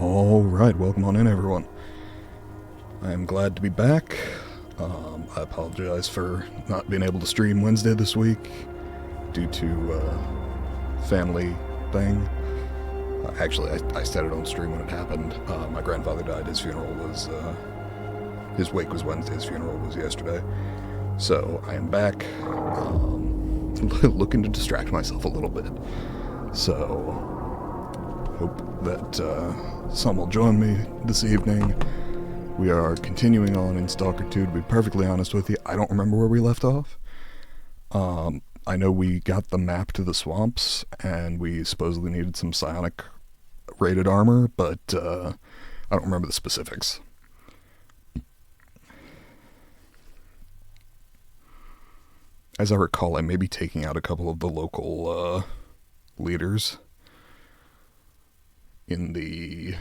Alright, welcome on in, everyone. I am glad to be back. I apologize for not being able to stream Wednesday this week due to family thing. Actually, I said it on stream when it happened. My grandfather died. His funeral was, his wake was Wednesday, his funeral was yesterday. So, I am back, looking to distract myself a little bit. So, hope that some will join me this evening. We are continuing on in Stalker 2. To be perfectly honest with you, I don't remember where we left off. I know we got the map to the swamps, and we supposedly needed some psionic rated armor, but I don't remember the specifics. As I recall, I may be taking out a couple of the local leaders in the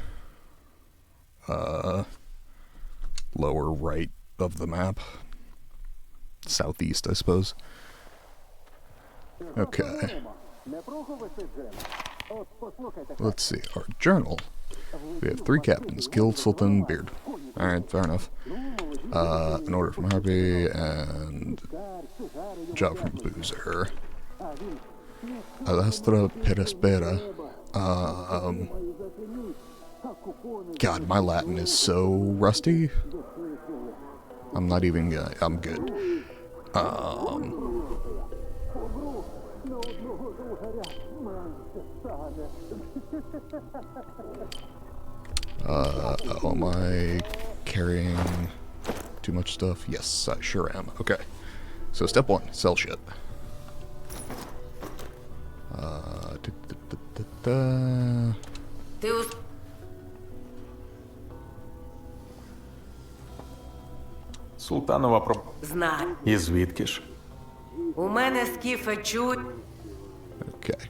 lower right of the map. Southeast, I suppose. Okay. Let's see. Our journal. We have 3 captains. Guild, Sultan, Beard. Alright, fair enough. An order from Harpy, and job from Boozer. Alastra Perespera. God, my Latin is so rusty. I'm not even gonna, I'm good. Am I carrying too much stuff? Yes, I sure am. Okay. So step 1, sell shit. Султанова Знаю. І звідки ж? У мене скіфи чуть. Okay.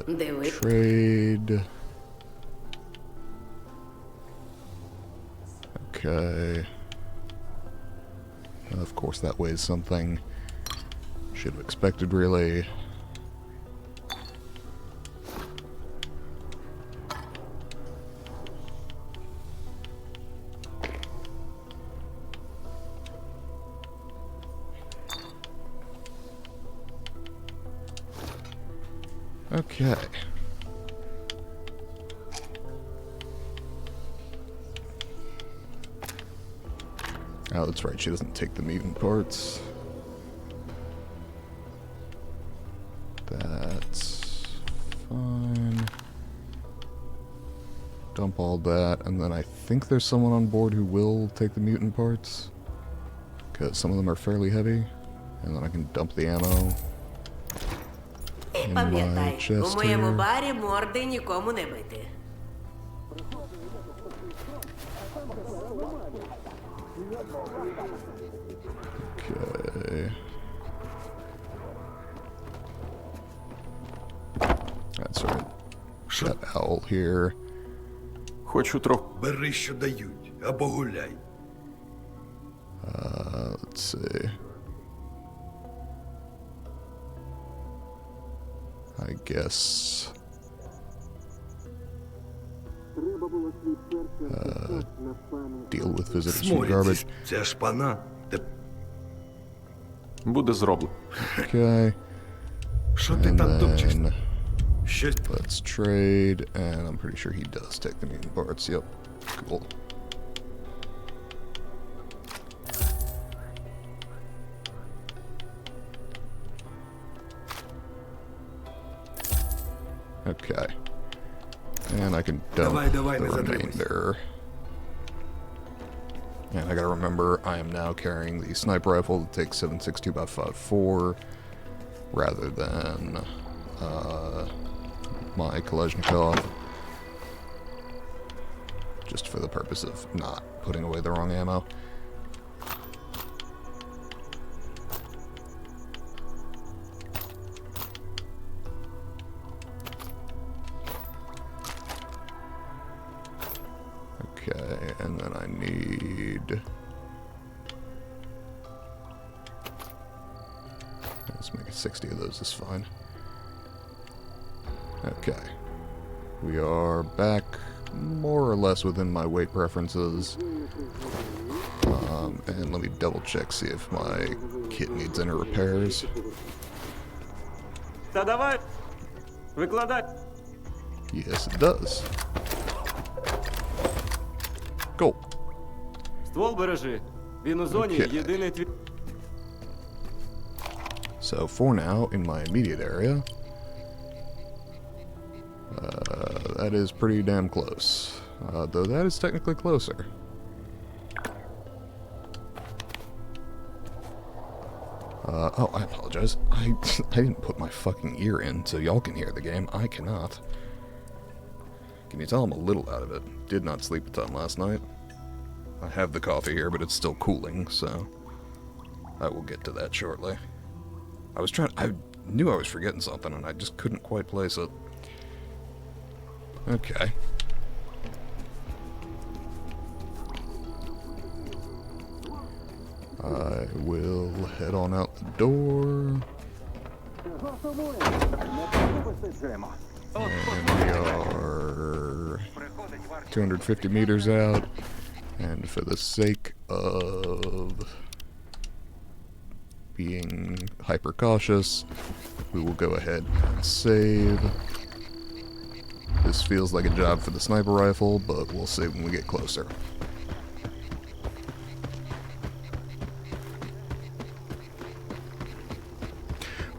Диви. Trade. Okay. Of course, that weighs something. Should have expected, really. Okay. Oh, that's right, she doesn't take the mutant parts. That's fine. Dump all that, and then I think there's someone on board who will take the mutant parts. Because some of them are fairly heavy. And then I can dump the ammo. Пам'ятай, chest у моєму here. барі морди нікому не бити. Okay. That's right. Got Owl here. Хочу трохи. Бери, що дають, або гуляй. Let's see. I guess. Deal with visitors from garbage. Сморіться, це ж пана. Буде зроблено. Okay. Що ти And там топчеш? then Щось let's trade, and I'm pretty sure he does take the mutant parts. Yep. Cool. Okay. And I can dump Давай, the не задумайся. remainder. And I gotta remember, I am now carrying the sniper rifle that takes 7.62 by 5.4 rather than my Kalashnikov. Just for the purpose of not putting away the wrong ammo. Okay, and then I need... Let's make it 60 of those is fine. Okay. We are back more or less within my weight preferences. And let me double check, see if my kit needs any repairs. Та давай! Викладай! Yes, it does. Cool. Ствол бережи. Він у зоні Okay. єдиний твій. So for now, in my immediate area, that is pretty damn close. Though that is technically closer. Oh, I apologize. I didn't put my fucking ear in so y'all can hear the game. I cannot. Can you tell I'm a little out of it? Did not sleep a ton last night. I have the coffee here, but it's still cooling, so I will get to that shortly. I knew I was forgetting something, and I just couldn't quite place it. Okay. I will head on out the door. And we are 250 meters out. And for the sake of being hyper cautious, we will go ahead and save. This feels like a job for the sniper rifle, but we'll see when we get closer.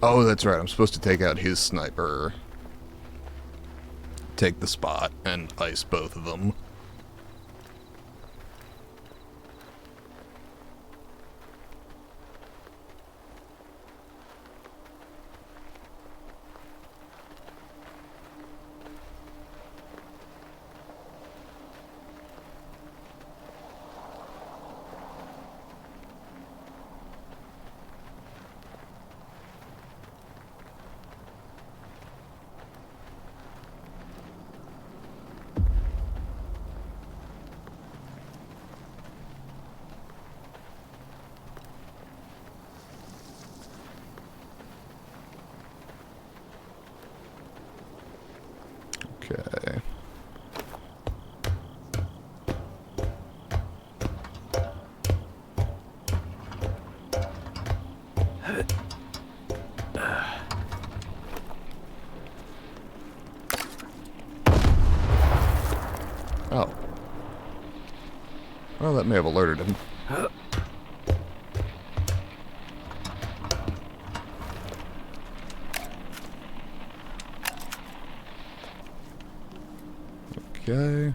Oh, that's right. I'm supposed to take out his sniper, take the spot, and ice both of them. Okay. Oh. Well, that may have alerted him. Okay.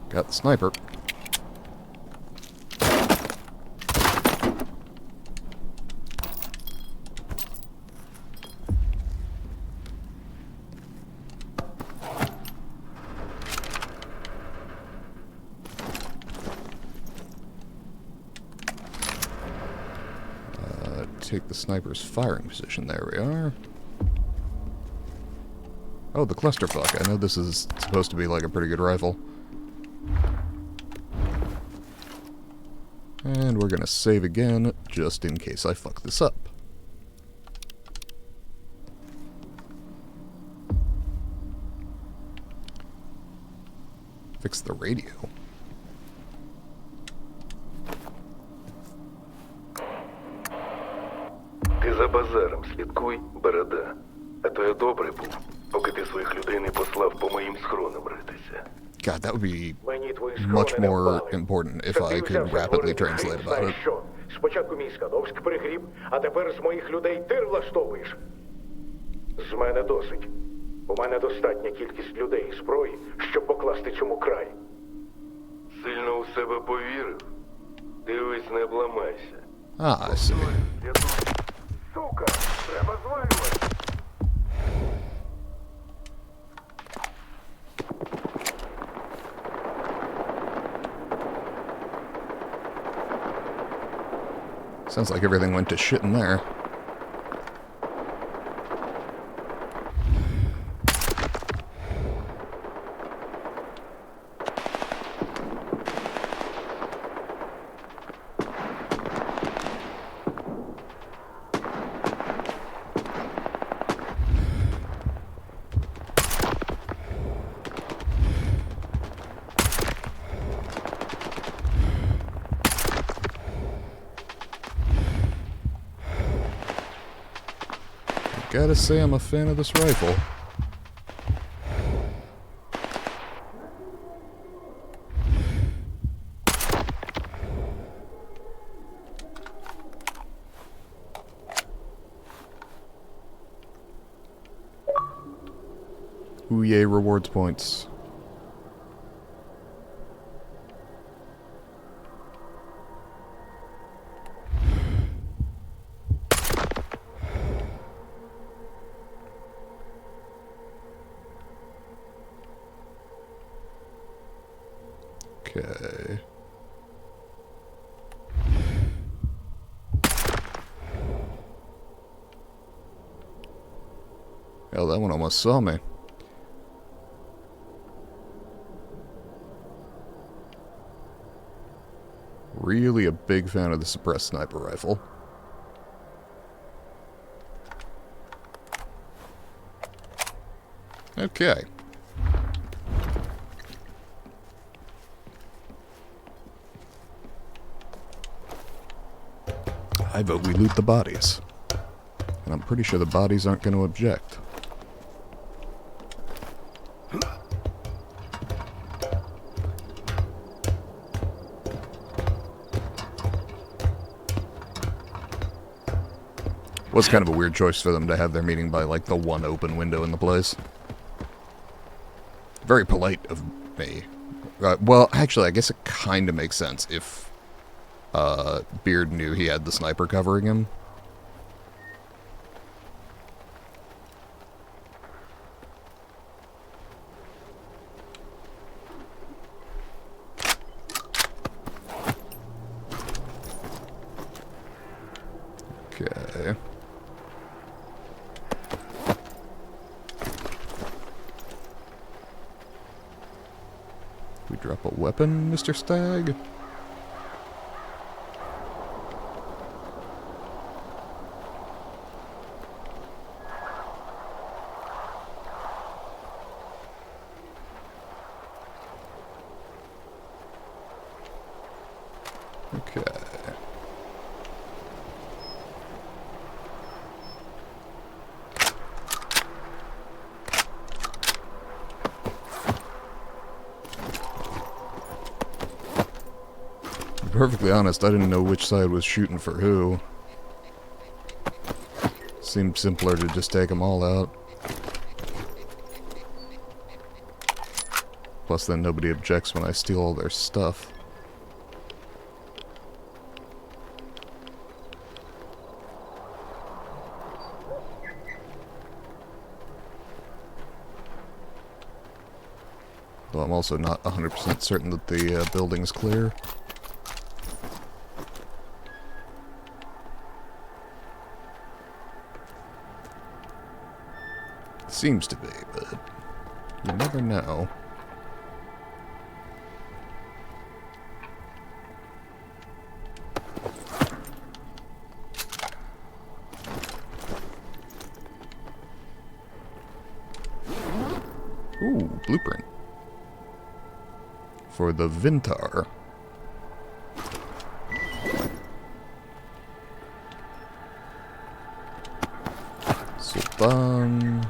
Got the sniper. Take the sniper's firing position. There we are. Oh, the clusterfuck. I know this is supposed to be like a pretty good rifle. And we're gonna save again, just in case I fuck this up. Fix the radio. Ти за базаром слідкуй, борода. А то я добрий був, поки ти своїх людей не послав по моїм схронам ритися. God, that would be Мені твої much схрони не more вбали. important if Щоб ти I could взявши rapidly згори translate гриб, about it. знаєш що? Спочатку мій Скадовськ перегріб, а тепер з моїх людей ти влаштовуєш. З мене досить. У мене достатня кількість людей і зброї, щоб покласти цьому край. Сильно у себе повірив? Дивись, не обламайся. Ah, I see. Сука, треба звалювати. Sounds like everything went to shit in there. Gotta say I'm a fan of this rifle. Ooh, yay, rewards points. Okay. Hell, that one almost saw me. Really a big fan of the suppressed sniper rifle. Okay. I vote we loot the bodies. And I'm pretty sure the bodies aren't going to object. Was kind of a weird choice for them to have their meeting by, like, the one open window in the place. Very polite of me. Well, actually, I guess it kind of makes sense if Beard knew he had the sniper covering him. Okay. We drop a weapon, Mr. Stag? Okay. To be perfectly honest, I didn't know which side was shooting for who. Seemed simpler to just take them all out. Plus then nobody objects when I steal all their stuff. Though I'm also not 100% certain that the building's clear. Seems to be, but you never know. Ooh, blueprint. For the Vintar. Sultan.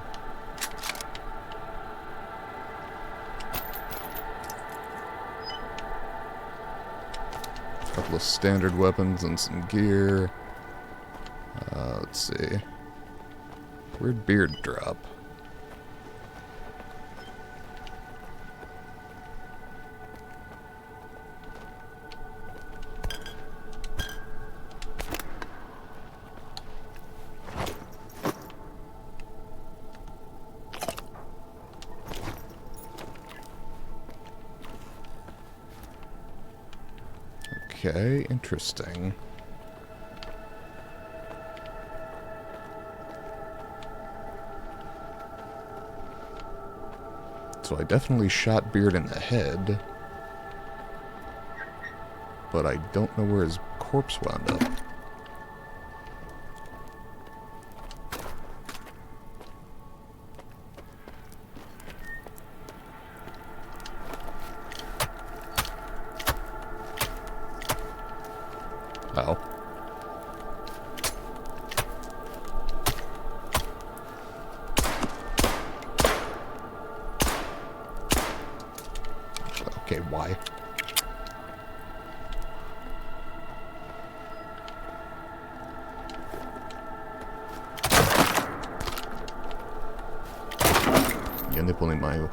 Couple of standard weapons and some gear. Let's see. Where'd Beard drop? Okay, interesting. So I definitely shot Beard in the head, but I don't know where his corpse wound up. Oh. Why? Я не понимаю.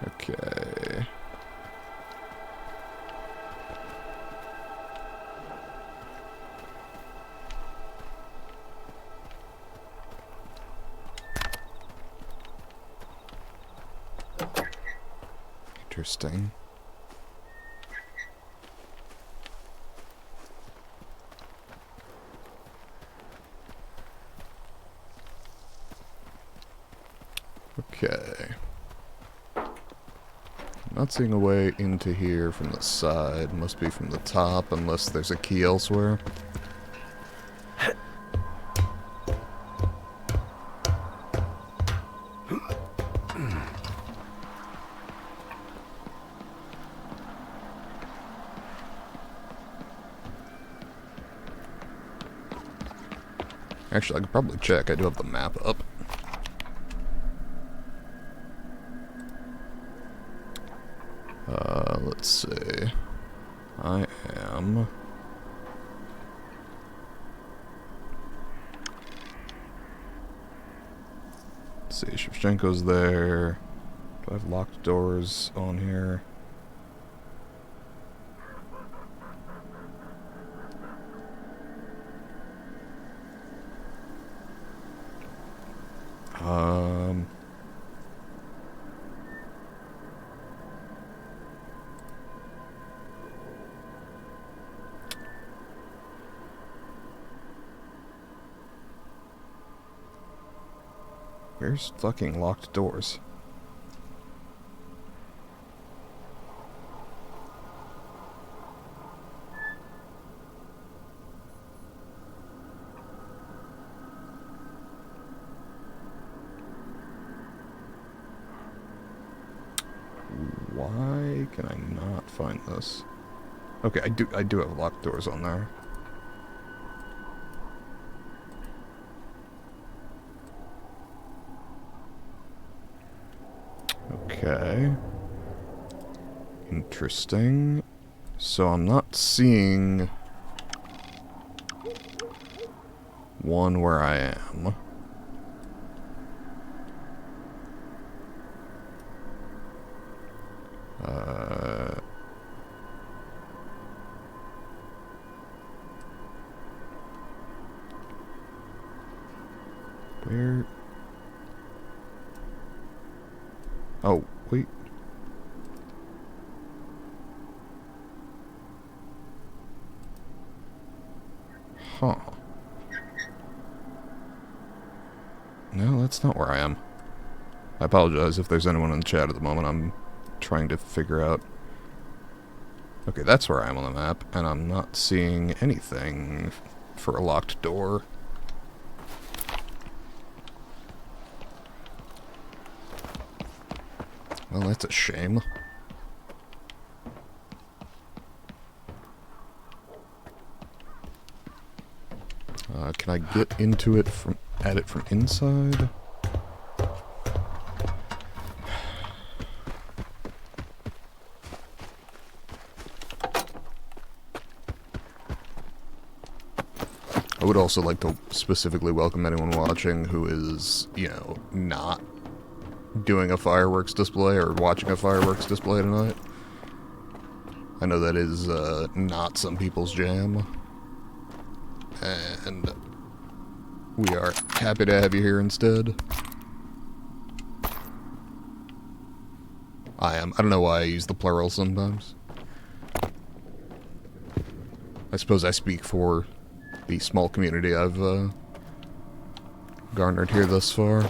Okay. Interesting. Okay. Not seeing a way into here from the side. Must be from the top, unless there's a key elsewhere. Actually, I could probably check. I do have the map up. Let's see. I am... Let's see, Shevchenko's there. Do I have locked doors on here? Where's fucking locked doors? Why can I not find this? Okay, I do have locked doors on there. Okay. Interesting. So I'm not seeing one where I am. Where? Oh, wait. Huh. No, that's not where I am. I apologize if there's anyone in the chat at the moment. I'm trying to figure out... Okay, that's where I am on the map, and I'm not seeing anything for a locked door. Well, that's a shame. Can I get into it from... at it from inside? I would also like to specifically welcome anyone watching who is, you know, not doing a fireworks display or watching a fireworks display tonight. I know that is not some people's jam. And we are happy to have you here instead. I am. I don't know why I use the plural sometimes. I suppose I speak for the small community I've garnered here thus far.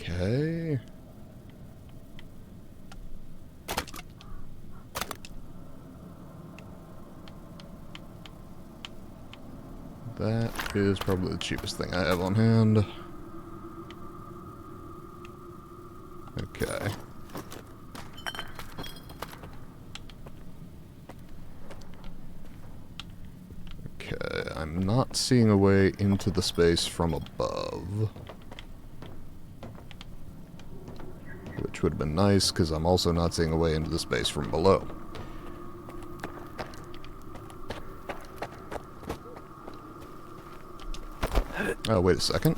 Okay. That is probably the cheapest thing I have on hand. Okay. Okay, I'm not seeing a way into the space from above. Which would have been nice, because I'm also not seeing a way into the space from below. Oh, wait a second.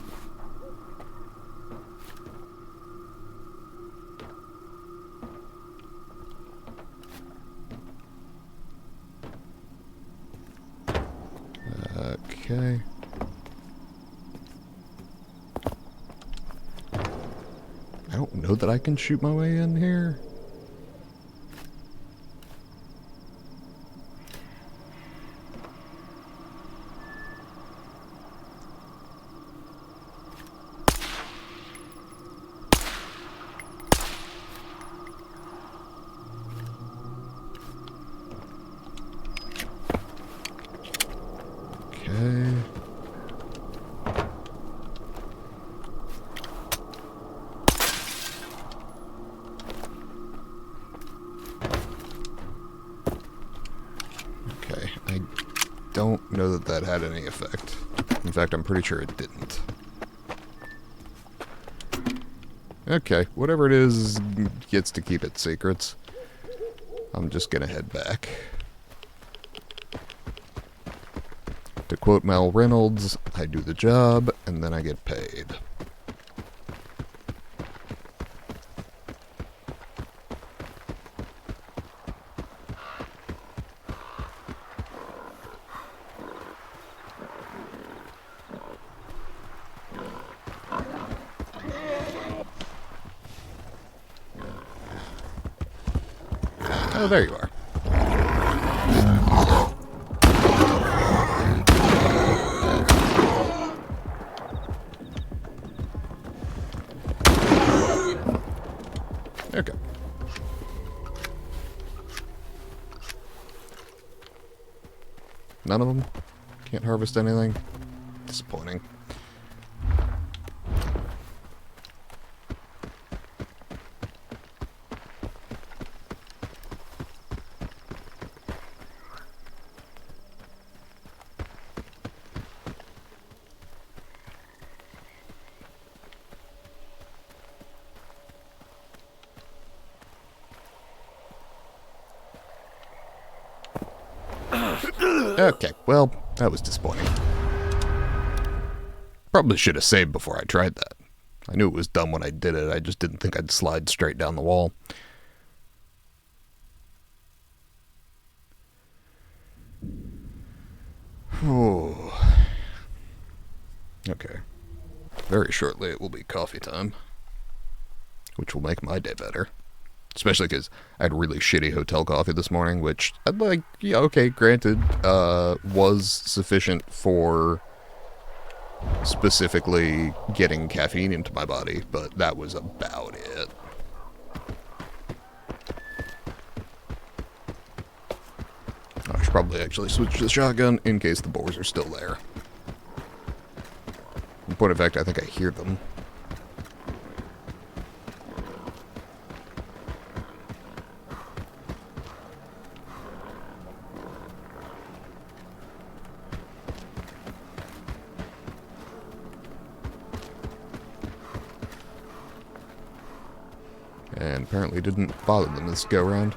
Okay. I don't know that I can shoot my way in here. Okay. Okay, I don't know that that had any effect. In fact, I'm pretty sure it didn't. Okay, whatever it is gets to keep its secrets. I'm just gonna head back. To quote Mal Reynolds, I do the job, and then I get paid. Oh, there you are. Okay. None of them? Can't harvest anything? Disappointing. Okay, well, that was disappointing. Probably should have saved before I tried that. I knew it was dumb when I did it, I just didn't think I'd slide straight down the wall. Oh. Okay. Very shortly it will be coffee time. Which will make my day better. Especially because I had really shitty hotel coffee this morning, which, like, yeah, okay, granted, was sufficient for specifically getting caffeine into my body, but that was about it. I should probably actually switch to the shotgun in case the boars are still there. In point of fact, I think I hear them. And apparently didn't bother them this go-round.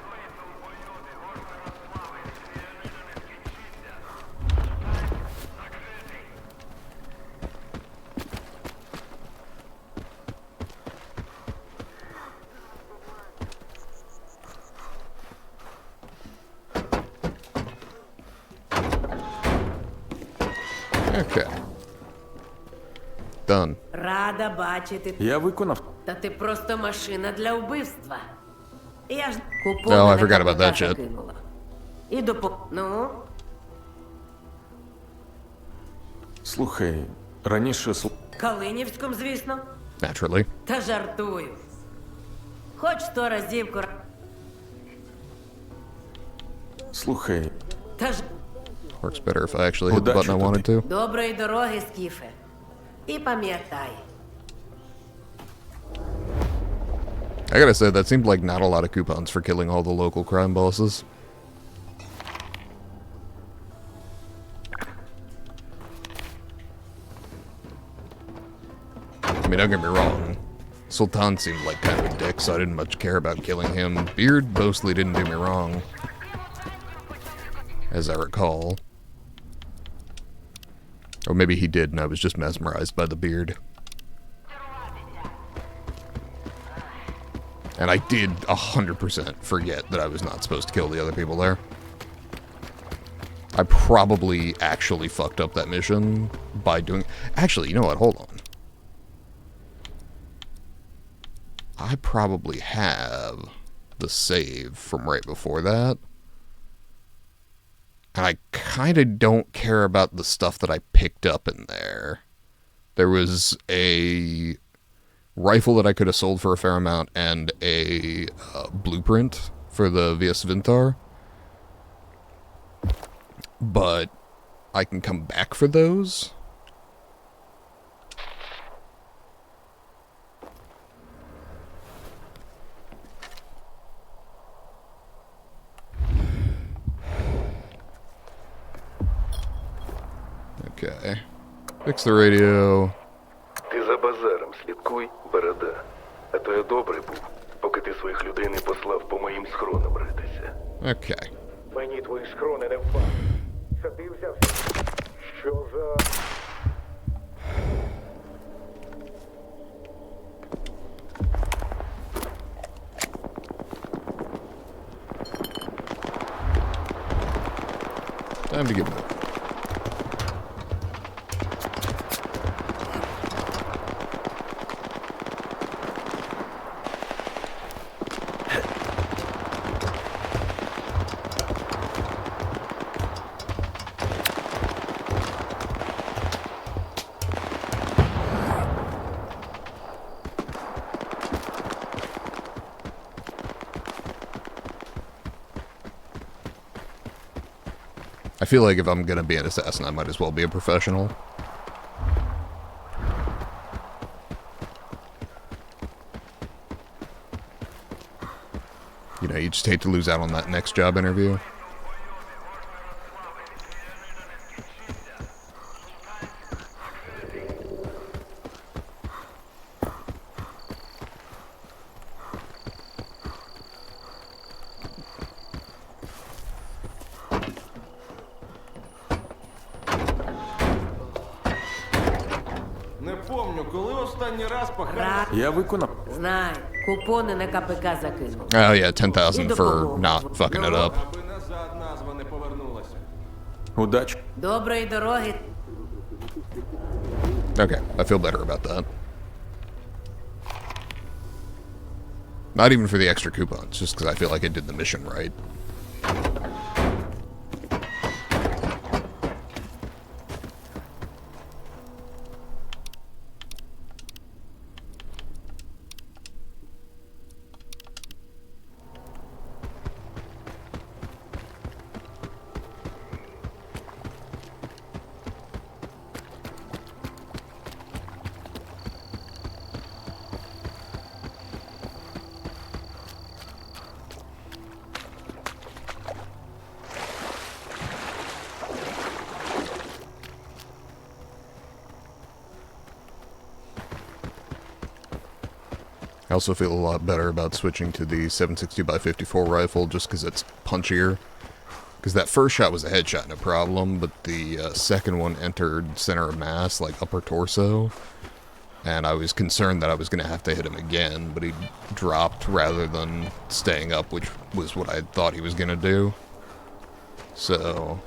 Okay. Done. Рада бачити. Я виконав. Та ти просто машина для вбивства. Я ж Oh, I forgot about that shit. закинула. І Ну? Слухай, раніше Калинівськом, звісно. Naturally. Та жартую. Хоч 100 разів Слухай, Та ж... Works better if I actually hit the button I wanted to. Доброї дороги, Скіфе. І пам'ятай. I gotta say, that seemed like not a lot of coupons for killing all the local crime bosses. I mean, don't get me wrong. Sultan seemed like kind of a dick, so I didn't much care about killing him. Beard mostly didn't do me wrong, as I recall. Or maybe he did, and I was just mesmerized by the beard. And I did 100% forget that I was not supposed to kill the other people there. I probably actually fucked up that mission by doing... Actually, you know what? Hold on. I probably have the save from right before that. And I kind of don't care about the stuff that I picked up in there. There was a rifle that I could have sold for a fair amount and a blueprint for the VS Vintar. But I can come back for those. Okay. Fix the radio. Ти за базаром слідкуй, борода. А то я добрий був, поки ти своїх людей не послав по моїм схронам ритися. Okay. Мені твої схрони не впали. Це ти взявся. Що за... Time to get moving. I feel like if I'm gonna be an assassin, I might as well be a professional. You know, you just hate to lose out on that next job interview. Не помню, коли останній раз пахав. Рад, я виконав. знай. Купони на КПК закинув. Oh yeah, 10,000 for not fucking it up. Аби назад назва не повернулася. Удачі. Доброї дороги. Okay, I feel better about that. Not even for the extra coupons, just because I feel like I did the mission right. I also feel a lot better about switching to the 760x54 rifle just because it's punchier. Because that first shot was a headshot, no problem, but the second one entered center of mass, like upper torso. And I was concerned that I was going to have to hit him again, but he dropped rather than staying up, which was what I thought he was going to do. So,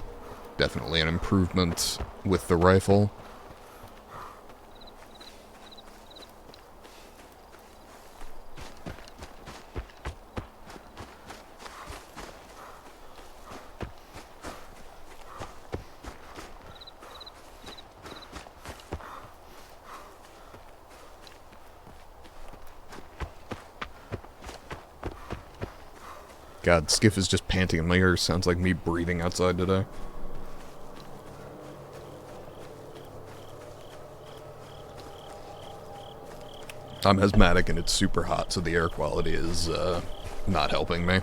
definitely an improvement with the rifle. God, Skiff is just panting in my ear. Sounds like me breathing outside today. I'm asthmatic and it's super hot, so the air quality is not helping me.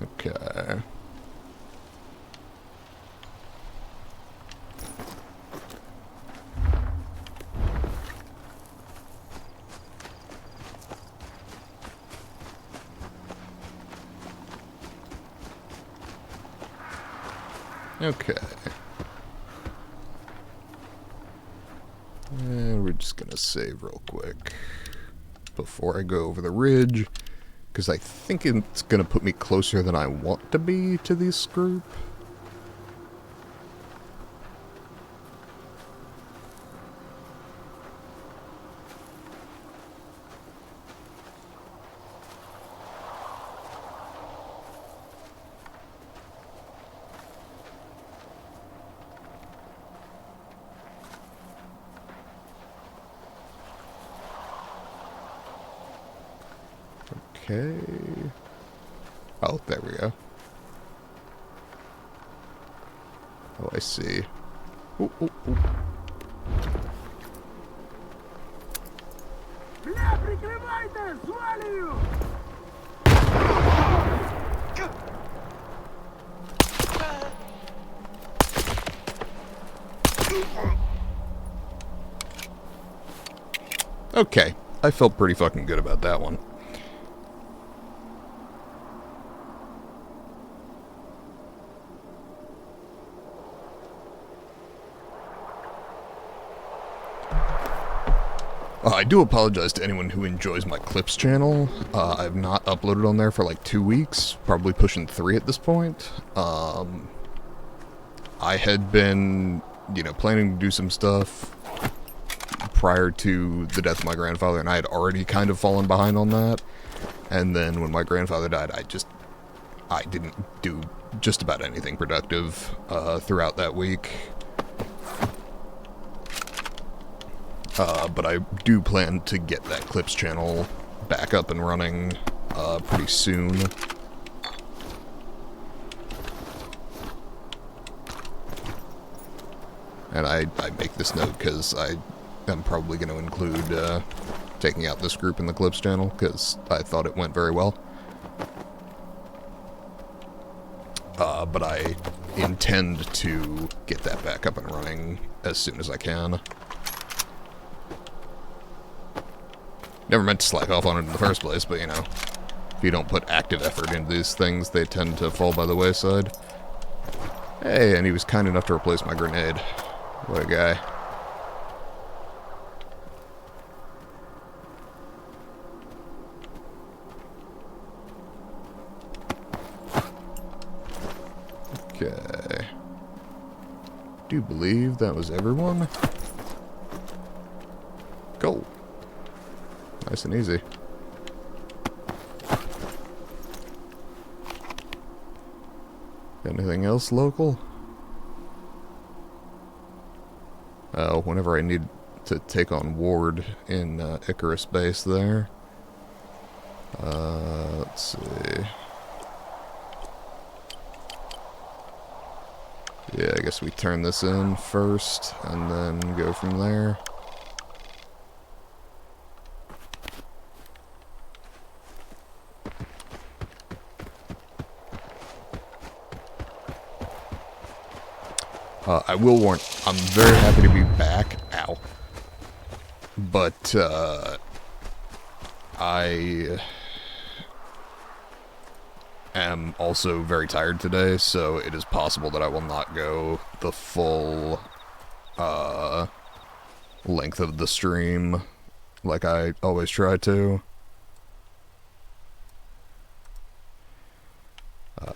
Okay. Okay. And we're just gonna save real quick before I go over the ridge, because I think it's gonna put me closer than I want to be to this group. Okay. Oh, there we go. Oh, I see. Ooh, ooh, ooh. Okay, I felt pretty fucking good about that one. I do apologize to anyone who enjoys my clips channel. I've not uploaded on there for like 2 weeks, probably pushing 3 at this point. I had been, planning to do some stuff prior to the death of my grandfather, and I had already kind of fallen behind on that. And then when my grandfather died, I didn't do just about anything productive throughout that week. But I do plan to get that clips channel back up and running pretty soon. And I make this note because I'm probably going to include taking out this group in the clips channel because I thought it went very well. But I intend to get that back up and running as soon as I can. Never meant to slack off on it in the first place, but if you don't put active effort into these things, they tend to fall by the wayside. Hey, and he was kind enough to replace my grenade. What a guy. Okay. Do believe that was everyone. Go. Nice and easy. Anything else local? Whenever I need to take on Ward in Icarus base there. Let's see. Yeah, I guess we turn this in first and then go from there. I will warn, I'm very happy to be back. Ow. But, I am also very tired today, so it is possible that I will not go the full, length of the stream like I always try to.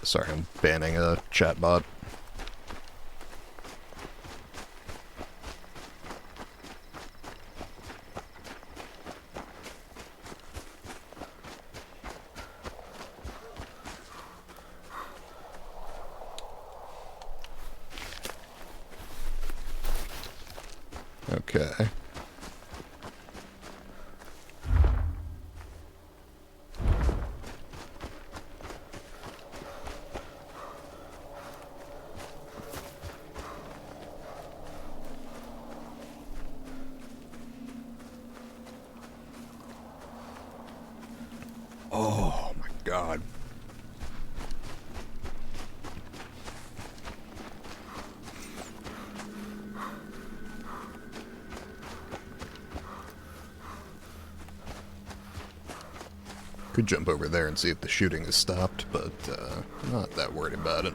Sorry, I'm banning a chatbot. Okay. Oh my god. Could jump over there and see if the shooting is stopped, but not that worried about it.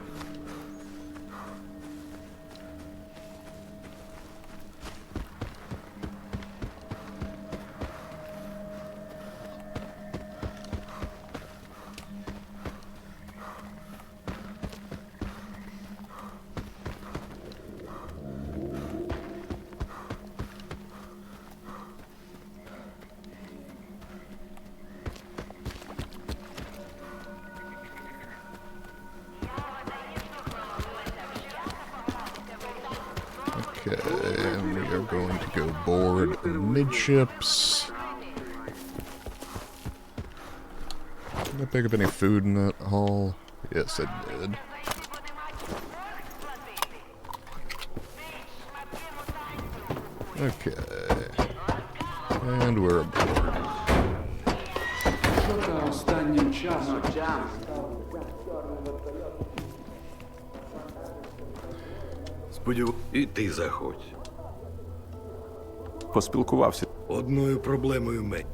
Okay, and we are going to go board midships. Did I pick up any food in that haul? Yes, I did. Okay. And we're aboard. Що-то останнім часом. І ти заходь. Поспілкувався. Одною проблемою менше.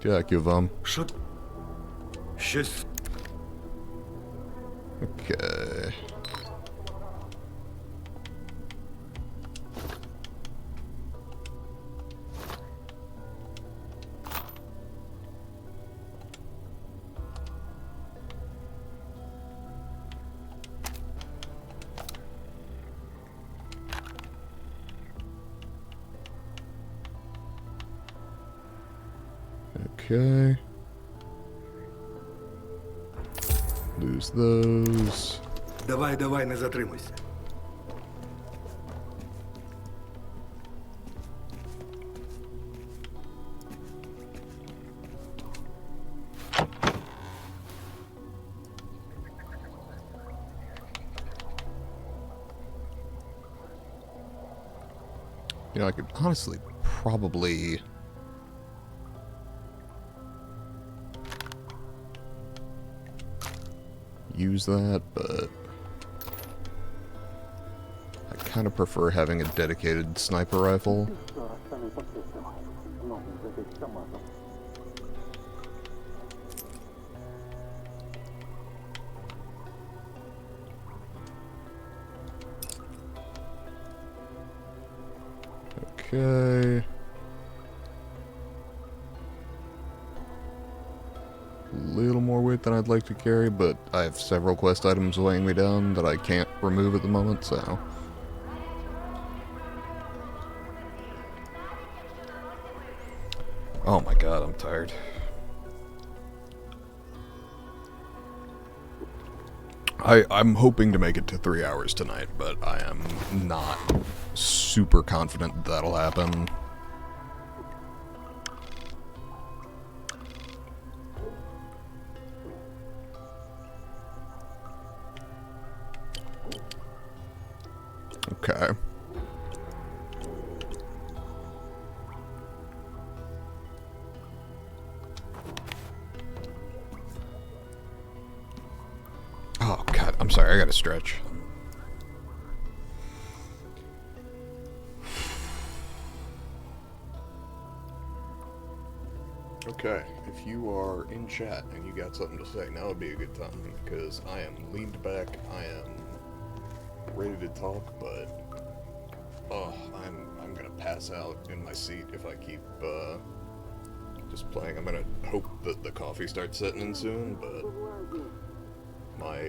Дякую вам. Що? Щось. Okay. Okay. Lose those. Давай, не затримуйся. You know, I could honestly probably use that, but I kind of prefer having a dedicated sniper rifle. Okay. Little more weight than I'd like to carry, but I have several quest items weighing me down that I can't remove at the moment, so... Oh my god, I'm tired. I'm hoping to make it to 3 hours tonight, but I am not super confident that'll happen. Okay. Oh god, I'm sorry, I gotta stretch. Okay, if you are in chat and you got something to say, now would be a good time, because I am leaned back, I am ready to talk, but I'm gonna pass out in my seat if I keep just playing. I'm gonna hope that the coffee starts setting in soon, but my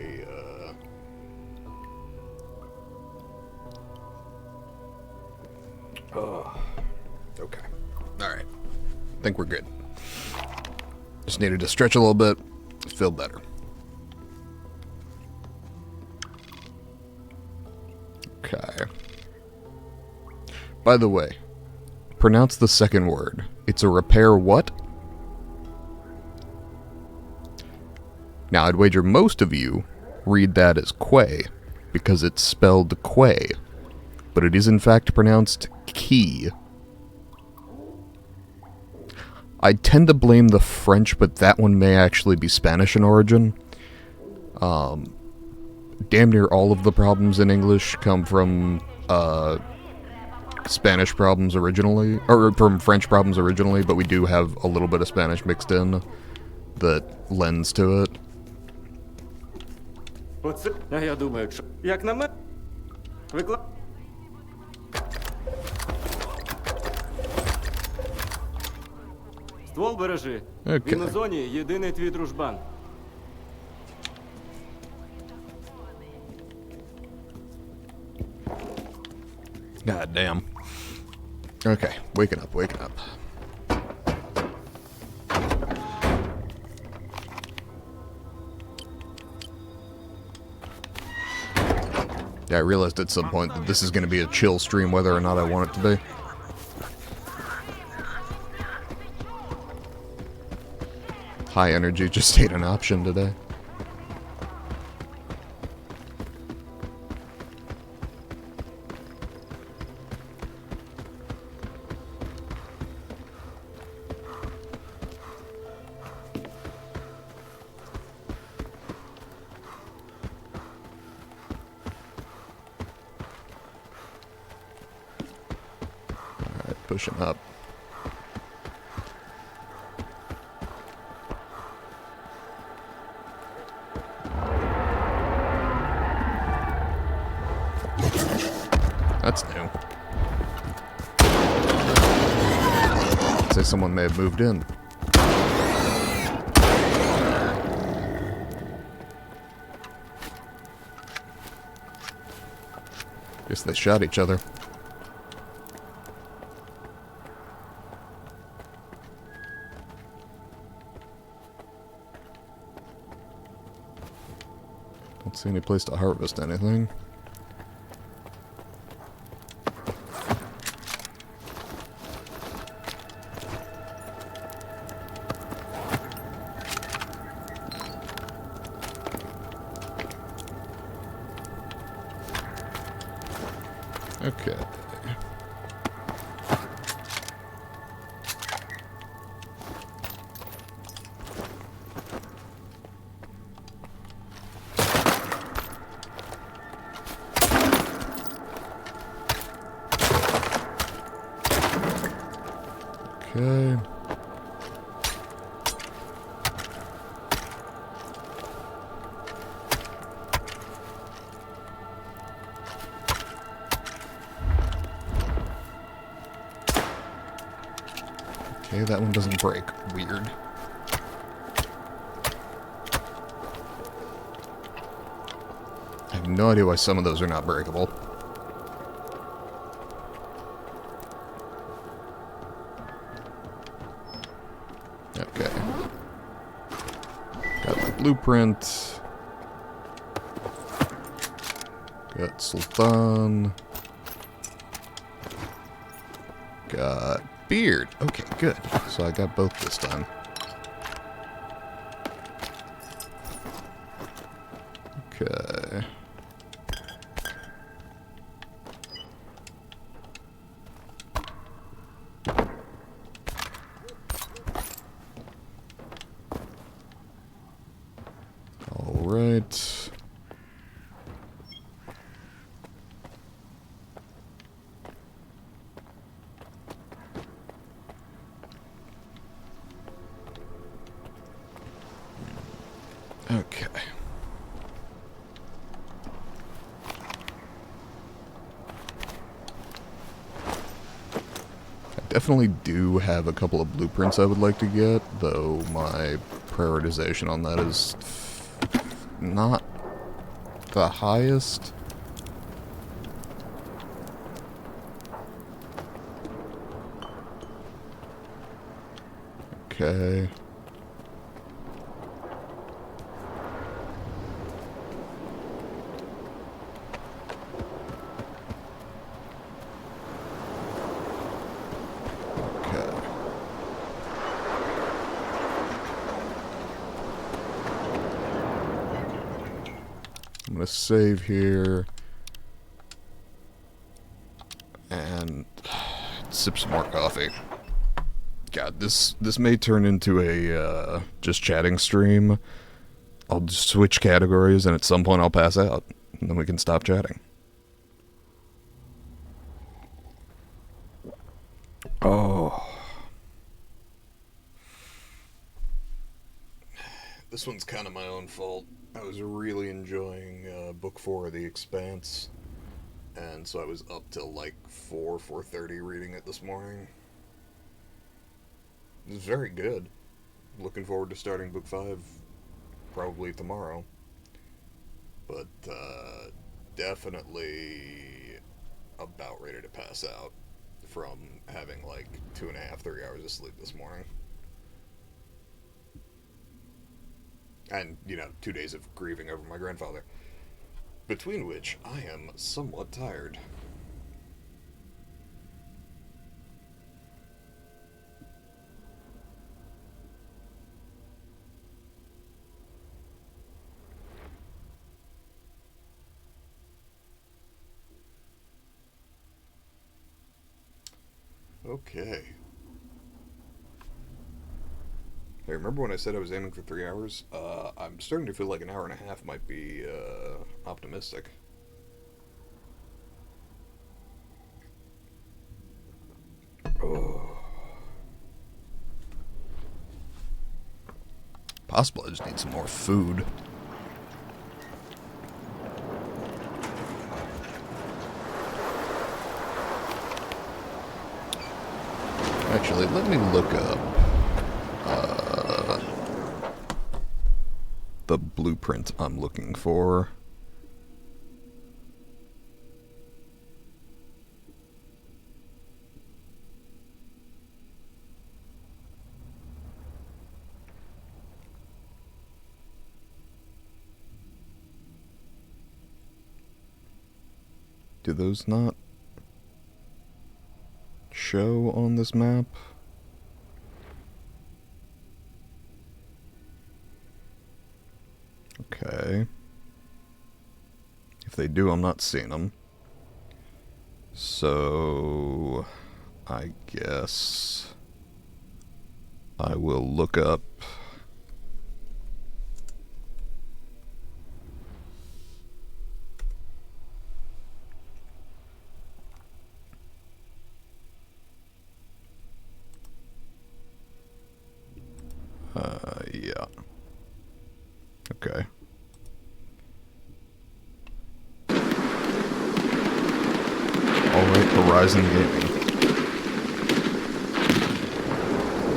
okay, all right, I think we're good. Just needed to stretch a little bit, feel better. Okay. By the way, pronounce the second word. It's a repair what? Now, I'd wager most of you read that as quay, because it's spelled quay, but it is in fact pronounced key. I tend to blame the French, but that one may actually be Spanish in origin. Damn near all of the problems in English come from Spanish problems originally, or from French problems originally, but we do have a little bit of Spanish mixed in that lends to it. Оце, а я думаю, якщо... Як на мене? Ствол бережи. Окей. Він у зоні єдиний твій дружбан. God damn. Okay, waking up, waking up. Yeah, I realized at some point that this is going to be a chill stream whether or not I want it to be. High energy just ain't an option today. Alright, pushing up. That's new. I'd say someone may have moved in. Guess they shot each other. Don't see any place to harvest anything. Okay. Okay. Okay, that one doesn't break. Weird. I have no idea why some of those are not breakable. Okay. Got the blueprint. Got Sultan. Got beard. Okay, good. So I got both this time. Okay. All right. Okay. I definitely do have a couple of blueprints I would like to get, though my prioritization on that is not the highest. Okay. I'm gonna save here and sip some more coffee. God, this may turn into a just chatting stream. I'll just switch categories, and at some point I'll pass out, and then we can stop chatting. Oh. This one's kind of my own fault. I was really enjoying book 4 of The Expanse, and so I was up till like 4:30 reading it this morning. It was very good. Looking forward to starting book 5 probably tomorrow. But definitely about ready to pass out from having like 2.5, 3 hours of sleep this morning. And, 2 days of grieving over my grandfather. Between which, I am somewhat tired. Okay. Hey, remember when I said I was aiming for 3 hours? I'm starting to feel like an hour and a half might be, optimistic. Oh. Possible I just need some more food. Actually, let me look up the blueprint I'm looking for. Do those not show on this map? Okay. If they do, I'm not seeing them. So, I guess I will look up yeah. Okay. Alright, Horizon Gaming.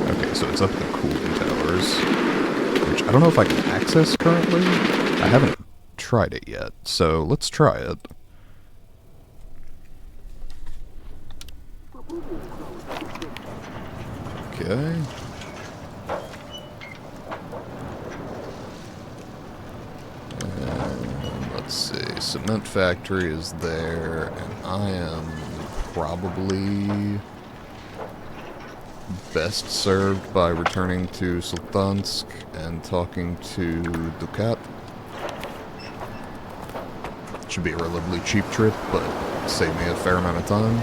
Okay, so it's up in the cooling towers, which I don't know if I can access currently. I haven't tried it yet, so let's try it. Okay. Let's see, cement factory is there, and I am probably best served by returning to Sultansk and talking to Dukat. Should be a relatively cheap trip, but save me a fair amount of time.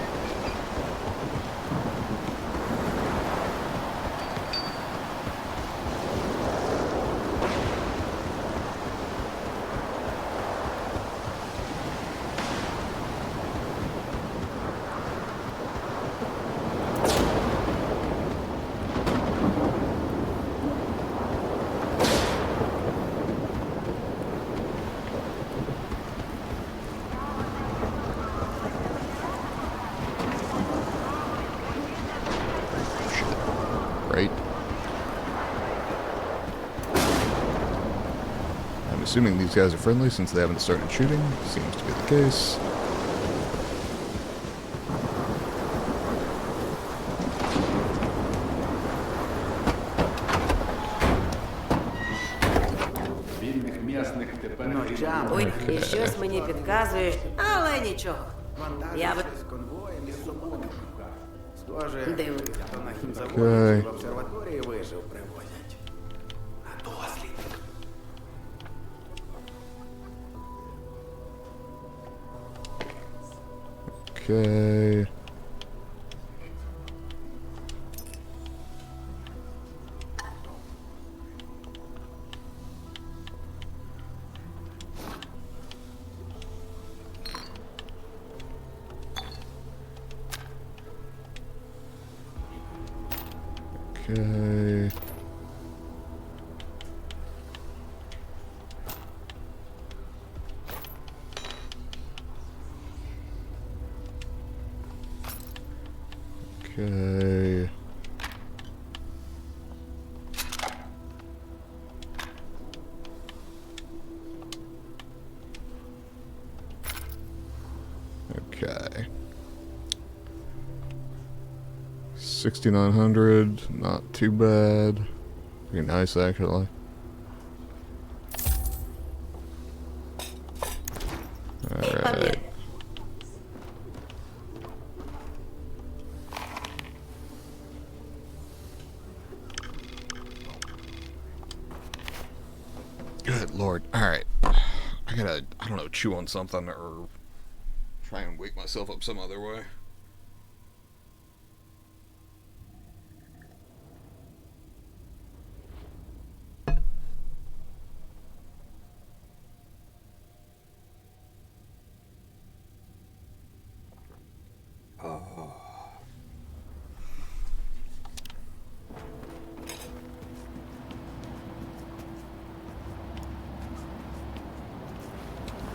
Right? I'm assuming these guys are friendly since they haven't started shooting. Seems to be the case. Ой, і щось мені підказує, але нічого. Я би... Дивно. Okay. В обсерваторії вижив привозять. А дослідник. Okay. Okay. Okay. Okay. 6,900, not too bad. Pretty nice, actually. Alright. Good lord. Alright. I gotta, I don't know, chew on something or try and wake myself up some other way.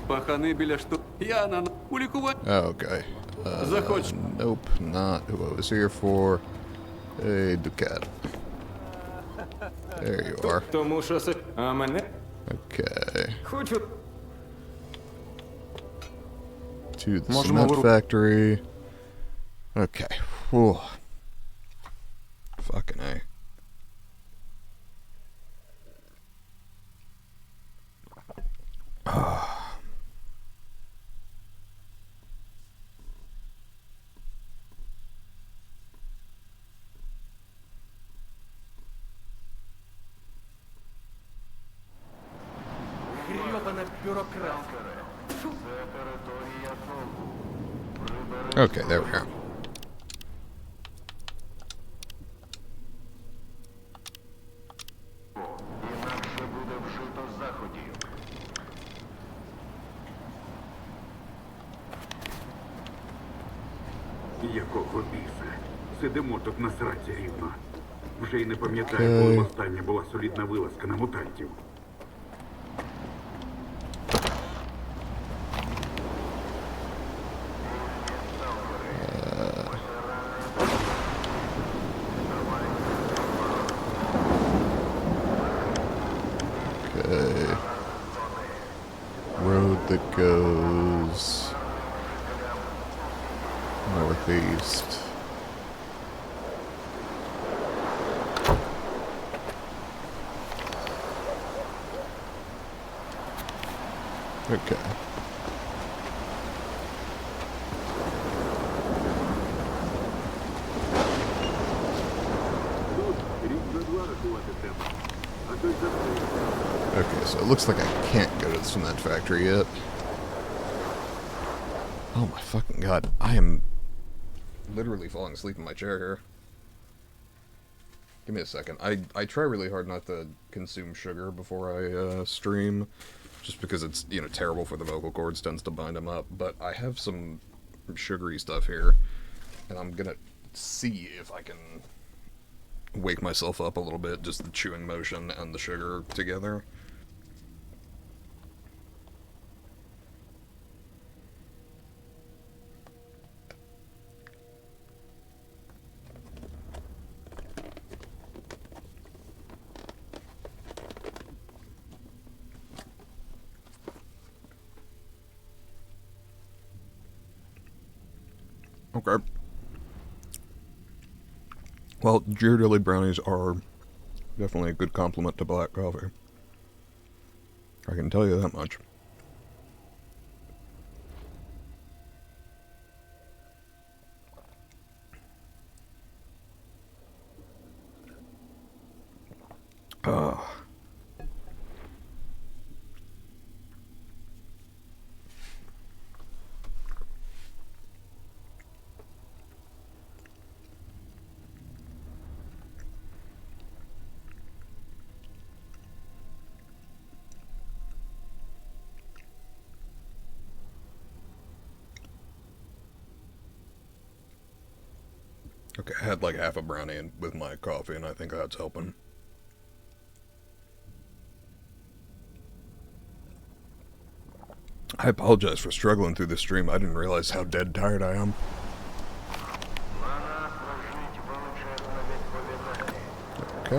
Пахани біля шту. Я на улікування. Okay. Заходь. Nope, not who I was here for. Hey, Ducat. There you are. Тому що це. А мене? Okay. Хочу. To the Можемо cement виру- factory. Okay. Whew. Fucking A. Грьобана бюрократка. Okay, there we go. Якого біса? Сидимо тут на сраці рівно. Вже й не пам'ятаю, коли остання була солідна вилазка на мутантів. Okay. Road that goes northeast. Okay. Okay, so it looks like I can't go to the cement factory yet. Oh my fucking god, I am literally falling asleep in my chair here. Give me a second. I try really hard not to consume sugar before I stream, just because it's, you know, terrible for the vocal cords, tends to bind them up, but I have some sugary stuff here, and I'm gonna see if I can wake myself up a little bit, just the chewing motion and the sugar together. Okay. Well, Ghirardelli brownies are definitely a good complement to black coffee. I can tell you that much. Okay, I had like half a brownie with my coffee, and I think that's helping. I apologize for struggling through this stream. I didn't realize how dead tired I am. Okay.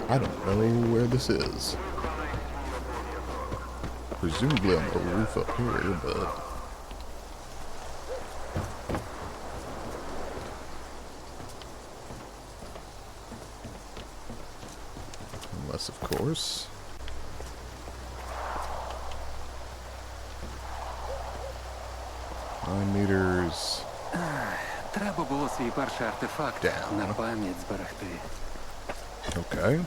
I don't know where this is. Presumably on the roof up here, but... Unless, of course... 9 meters... Треба було свій перший артефакт Down. на пам'ять зберегти. Okay.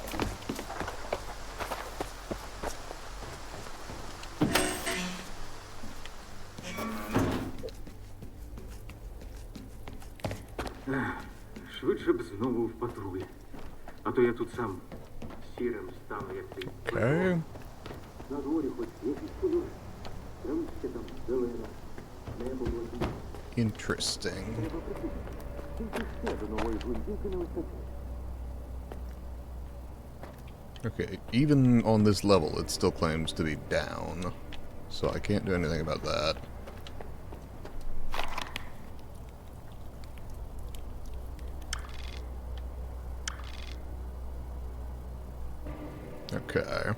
Швидше б знову в патруль. А то я тут сам сірим стану, як ти. Okay. На дворі хоч якісь кольори. Травичка там зелена. Небо блакитне. Interesting. Okay, even on this level, it still claims to be down. So I can't do anything about that. Okay.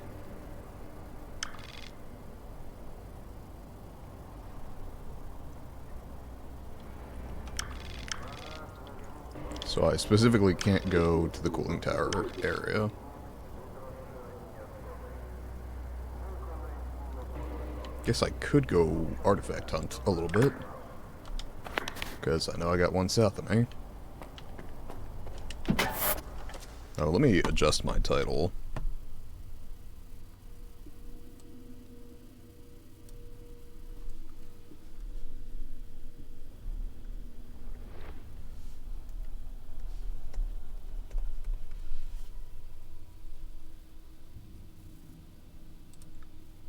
So I specifically can't go to the cooling tower area. Guess I could go artifact hunt a little bit. Because I know I got one south of me. Oh, let me adjust my title.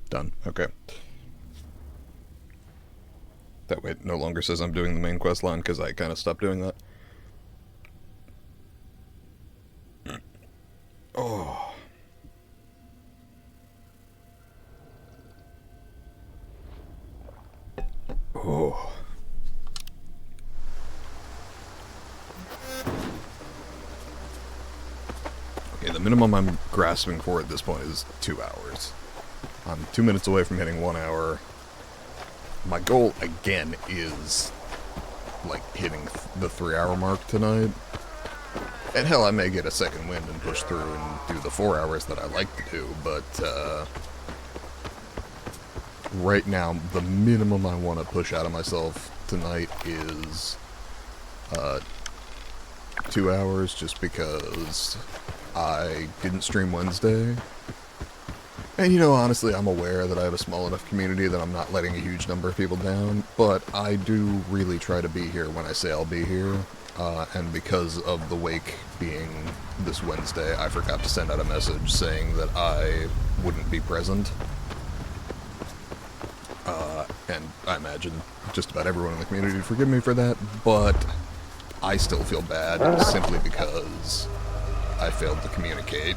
Done. Okay. That way it no longer says I'm doing the main quest line, because I kind of stopped doing that. Oh. Oh. Okay, the minimum I'm grasping for at this point is 2 hours. I'm 2 minutes away from hitting 1 hour. My goal, again, is, like, hitting the 3-hour mark tonight. And hell, I may get a second wind and push through and do the 4 hours that I like to do, but, right now, the minimum I want to push out of myself tonight is, 2 hours, just because I didn't stream Wednesday. And, you know, honestly, I'm aware that I have a small enough community that I'm not letting a huge number of people down, but I do really try to be here when I say I'll be here, and because of the wake being this Wednesday, I forgot to send out a message saying that I wouldn't be present. And I imagine just about everyone in the community would forgive me for that, but I still feel bad simply because I failed to communicate.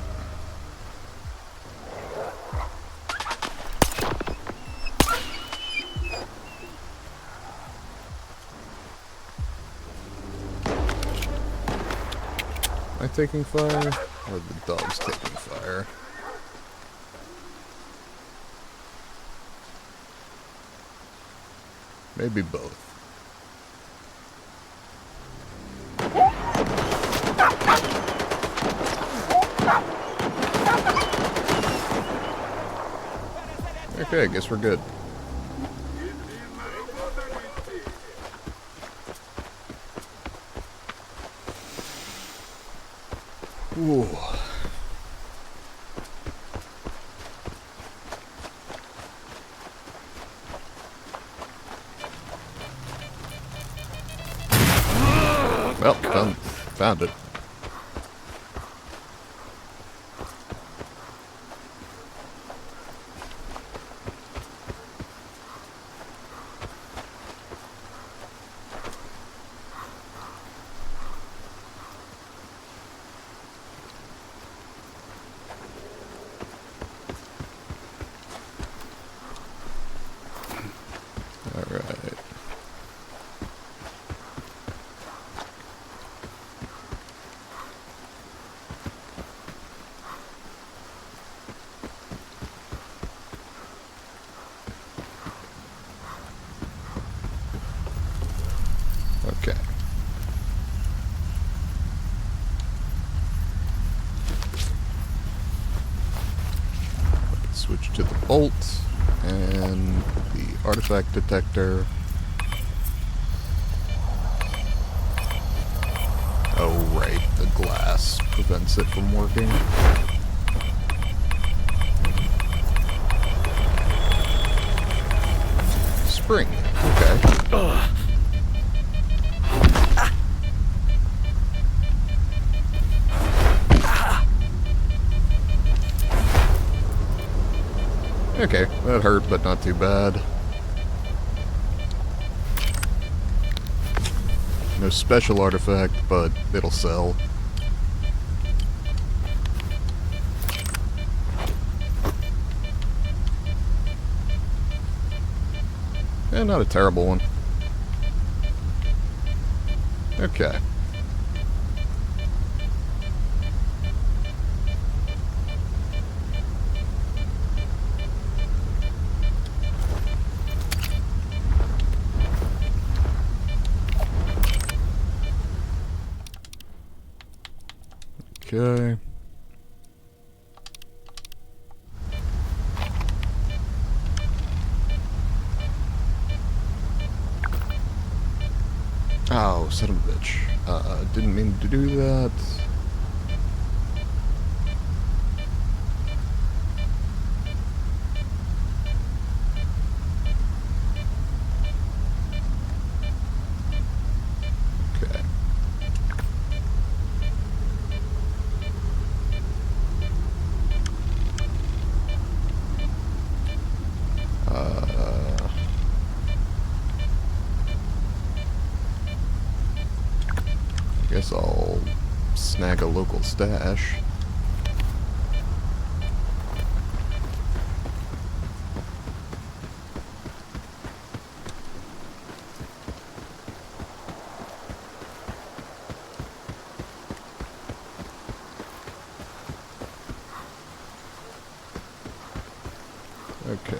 Am I taking fire, or the dog's taking fire? Maybe both. Okay, I guess we're good. Ooh. Well, found it. switch to the bolt and the artifact detector. Oh, right, the glass prevents it from working. Spring, okay. Okay, that hurt, but not too bad. No special artifact, but it'll sell. And not a terrible one. Okay. Okay. Oh, son of a bitch. Didn't mean to do that. Okay. Guess I'll snag a local stash. Okay.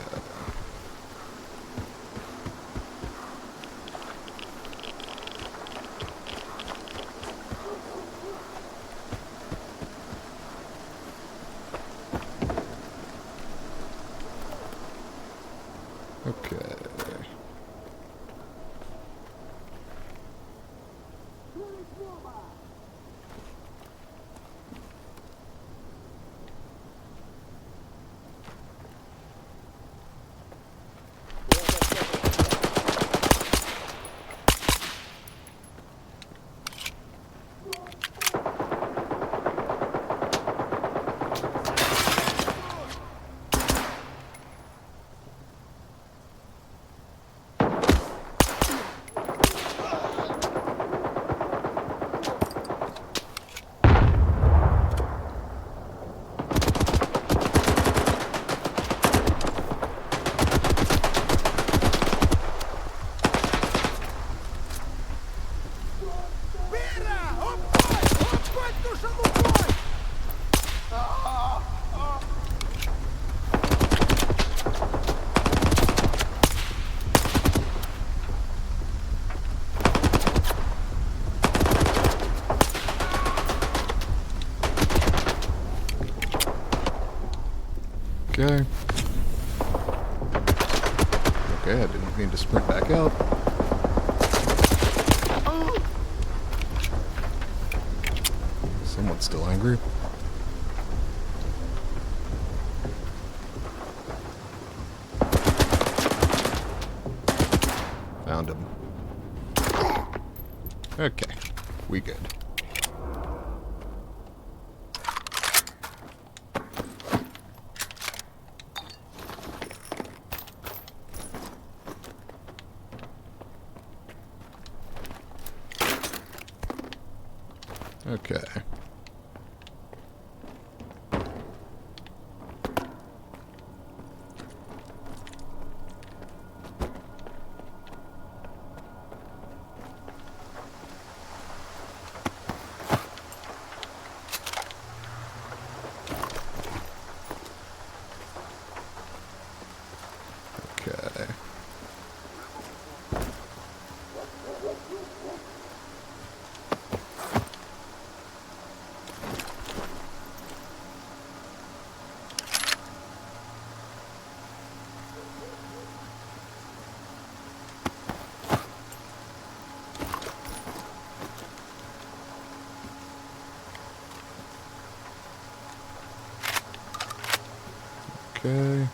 Okay. Okay. Okay, I didn't mean to sprint back out. Someone's still angry. Found him. Okay, we good. Okay. Okay. Okay.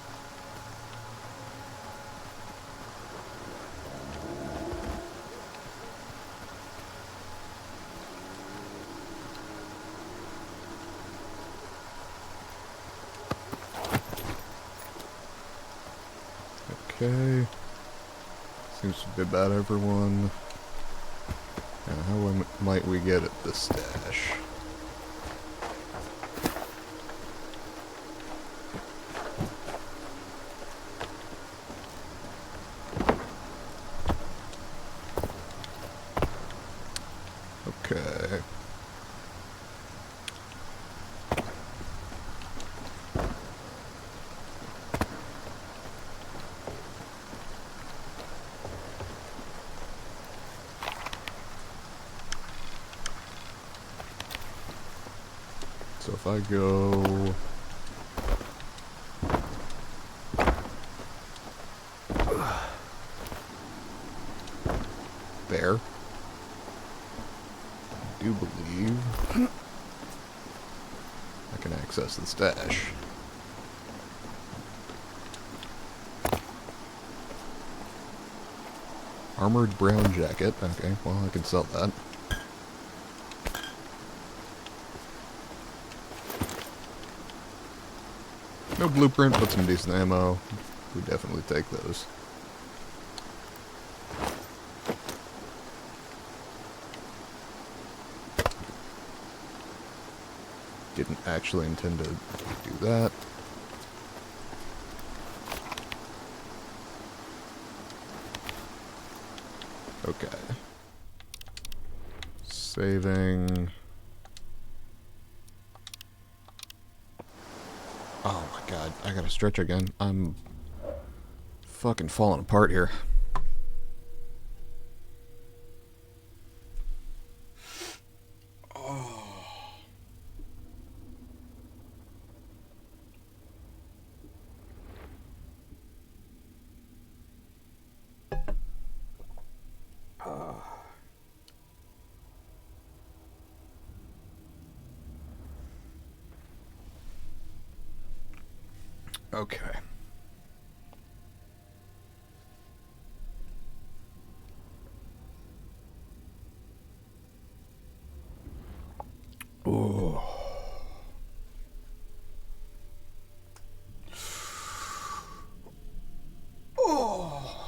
Okay. Seems to be about everyone. Now, how might we get at the stash? Okay. So if I go there, I do believe I can access the stash. Armored brown jacket. Okay, well I can sell that. No blueprint, but some decent ammo. We definitely take those. Didn't actually intend to do that. Okay. Saving. Oh my god, I gotta stretch again. I'm fucking falling apart here. Okay. Oh. Oh.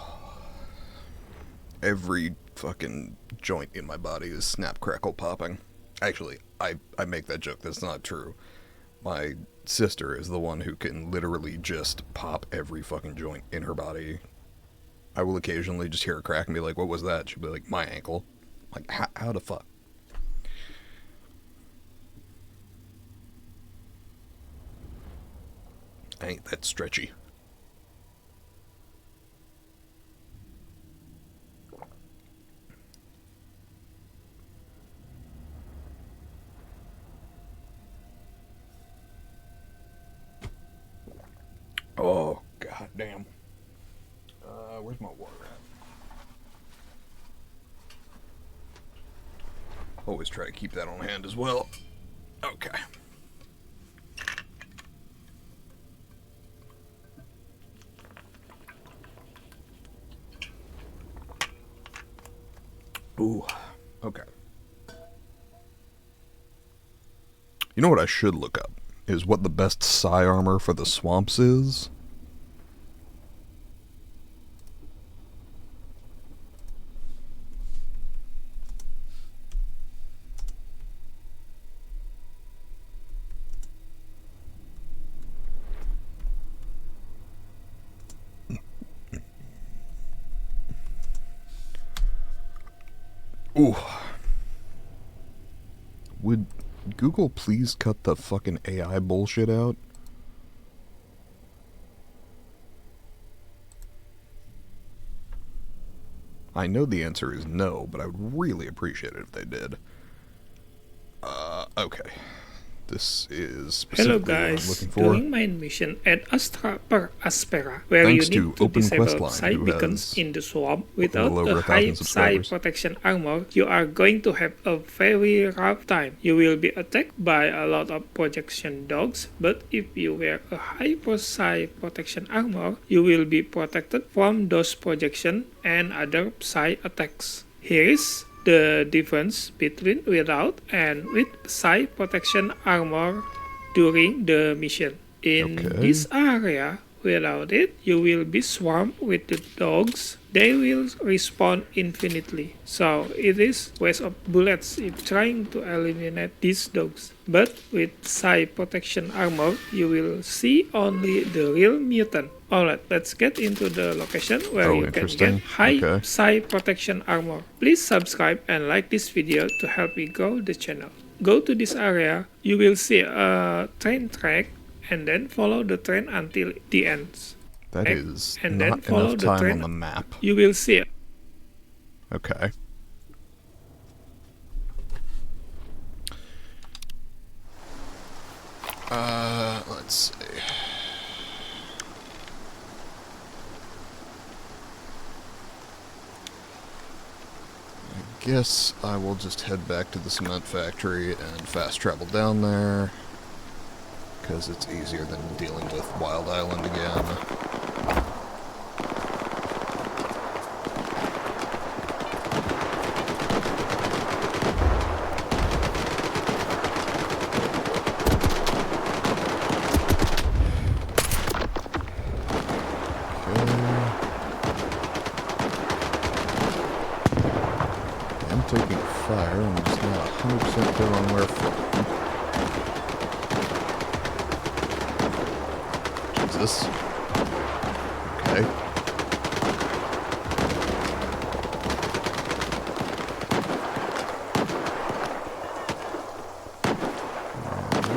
Every fucking joint in my body is snap crackle popping. Actually, I make that joke. That's not true. My sister is the one who can literally just pop every fucking joint in her body. I will occasionally just hear her crack and be like, what was that? She'll be like, my ankle. Like, how the fuck? Ain't that stretchy. Oh, god damn. Where's my water at? Always try to keep that on hand as well. Okay. Ooh, okay. You know what I should look up? Is what the best psi armor for the swamps is. Ooh. Would Google please cut the fucking AI bullshit out? I know the answer is no, but I would really appreciate it if they did. Okay. this is Hello specifically what I'm guys, looking for. during my mission at Astra per Aspera, where Thanks you to need to Open disable Questline, psi who beacons has in the swamp a little without over a 1,000 high psi subscribers. protection armor, you are going to have a very rough time. You will be attacked by a lot of projection dogs, but if you wear a high psi protection armor, you will be protected from those projection and other psi attacks. Here is the difference between without and with psi protection armor during the mission. In this area, without it, you will be swarmed with the dogs. They will respawn infinitely, so it is waste of bullets if trying to eliminate these dogs. But with psi protection armor, you will see only the real mutant. Alright, let's get into the location where you can get high psi protection armor. Please subscribe and like this video to help me grow the channel. Go to this area, you will see a train track, and then follow the train until the ends. That is and not then follow enough the time train. on the map. You will see. Okay. Let's see. I guess I will just head back to the cement factory and fast travel down there, because it's easier than dealing with Wild Island again. Taking fire, I'm just not 100% clear on where from. Jesus. Okay.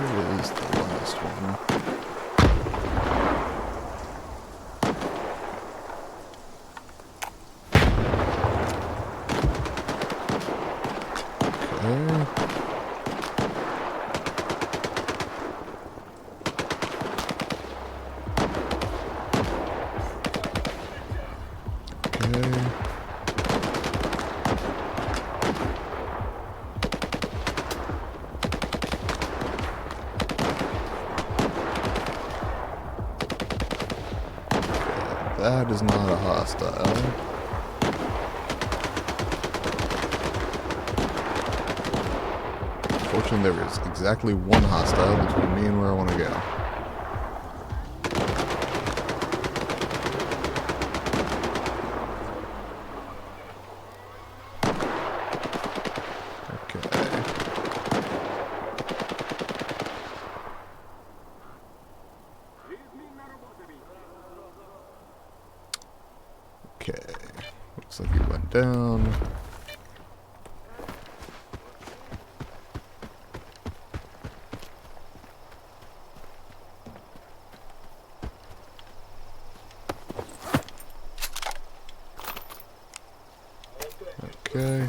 Where is the last one? That is not a hostile. Fortunately, there is exactly one hostile between me and where I want to go. Okay, looks like he went down. Okay.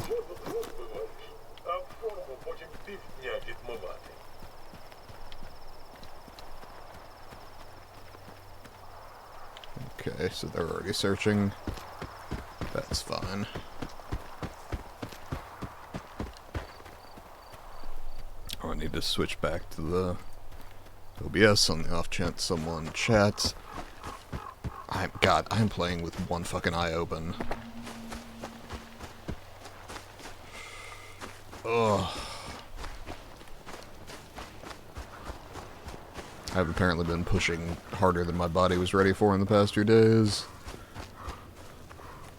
Okay, so they're already searching. That's fine. Oh, I need to switch back to the OBS on the off chance someone chats. I'm playing with one fucking eye open. Ugh. I've apparently been pushing harder than my body was ready for in the past 2 days.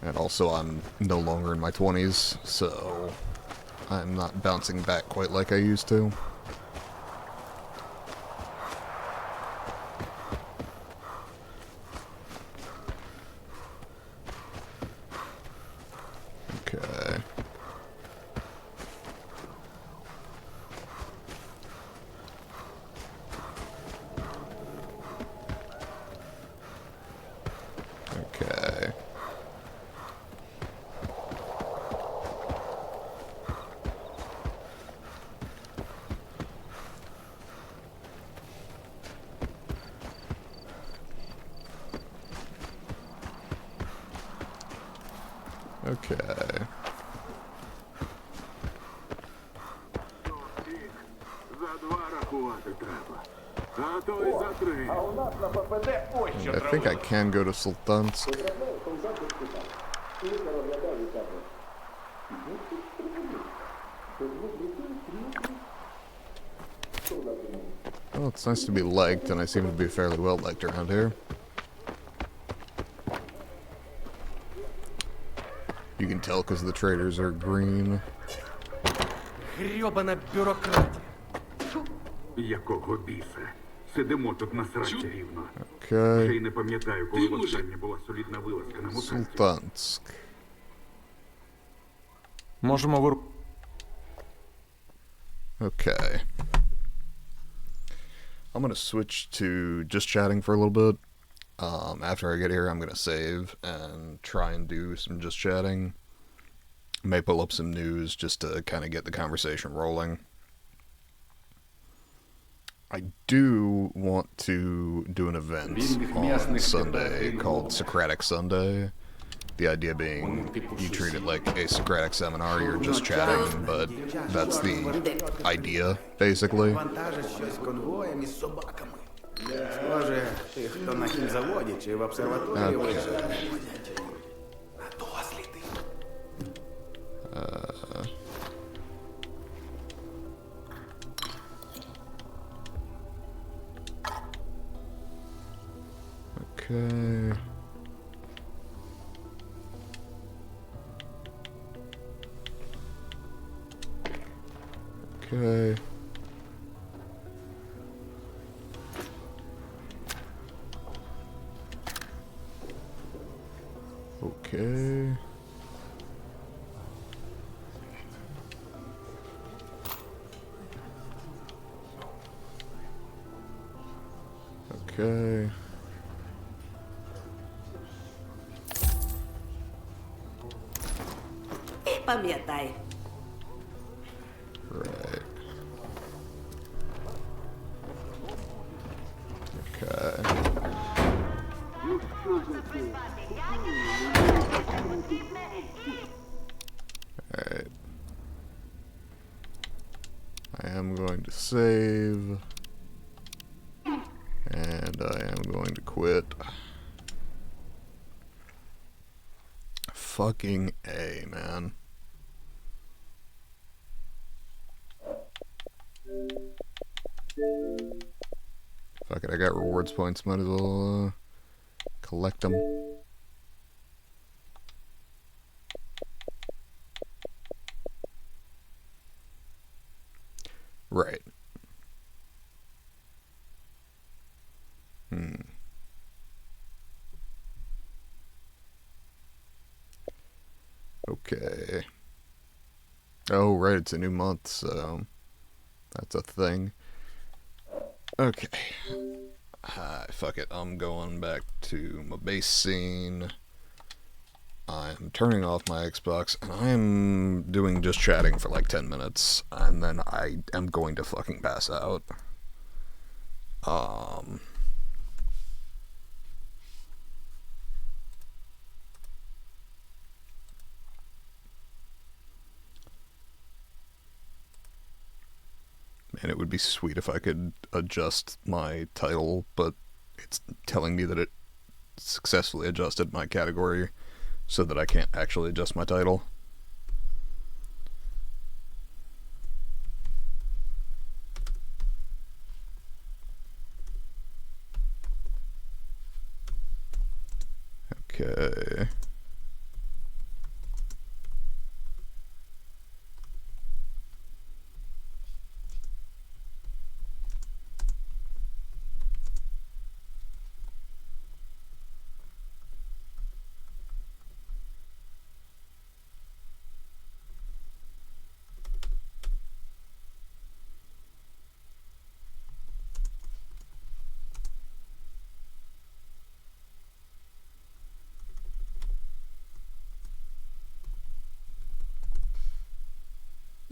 And also I'm no longer in my 20s, so I'm not bouncing back quite like I used to. Okay. Okay. Okay. I think I can go to Sultansk. Well, it's nice to be liked, and I seem to be fairly well liked around here. You can tell because the traders are green. Грьобана бюрократія. Якого біса? Сидимо тут на сраці рівно. Okay. Вже й не пам'ятаю, коли востаннє була солідна вилазка на мутацію. Sultansk. Можемо вир... Okay. I'm gonna switch to just chatting for a little bit. After I get here, I'm gonna save and try and do some just chatting. May pull up some news just to kind of get the conversation rolling. I do want to do an event on Sunday called Socratic Sunday. The idea being you treat it like a Socratic seminar, you're just chatting, but that's the idea, basically. Вантажить щось конвоєм із собаками. Схоже, тих, хто на хімзаводі чи в обсерваторії вижив. А досліди. Okay. Okay. Okay. Okay. І пам'ятай. Right. Okay. Alright. I am going to save. And I am going to quit. Fucking A, man. Fuck it, I got rewards points, might as well collect them. Right. Okay. Oh, right, it's a new month, so that's a thing. Okay. Fuck it, I'm going back to my base scene. I'm turning off my Xbox, and I'm doing just chatting for like 10 minutes, and then I am going to fucking pass out. Man, it would be sweet if I could adjust my title, but it's telling me that it successfully adjusted my category so that I can't actually adjust my title. Okay.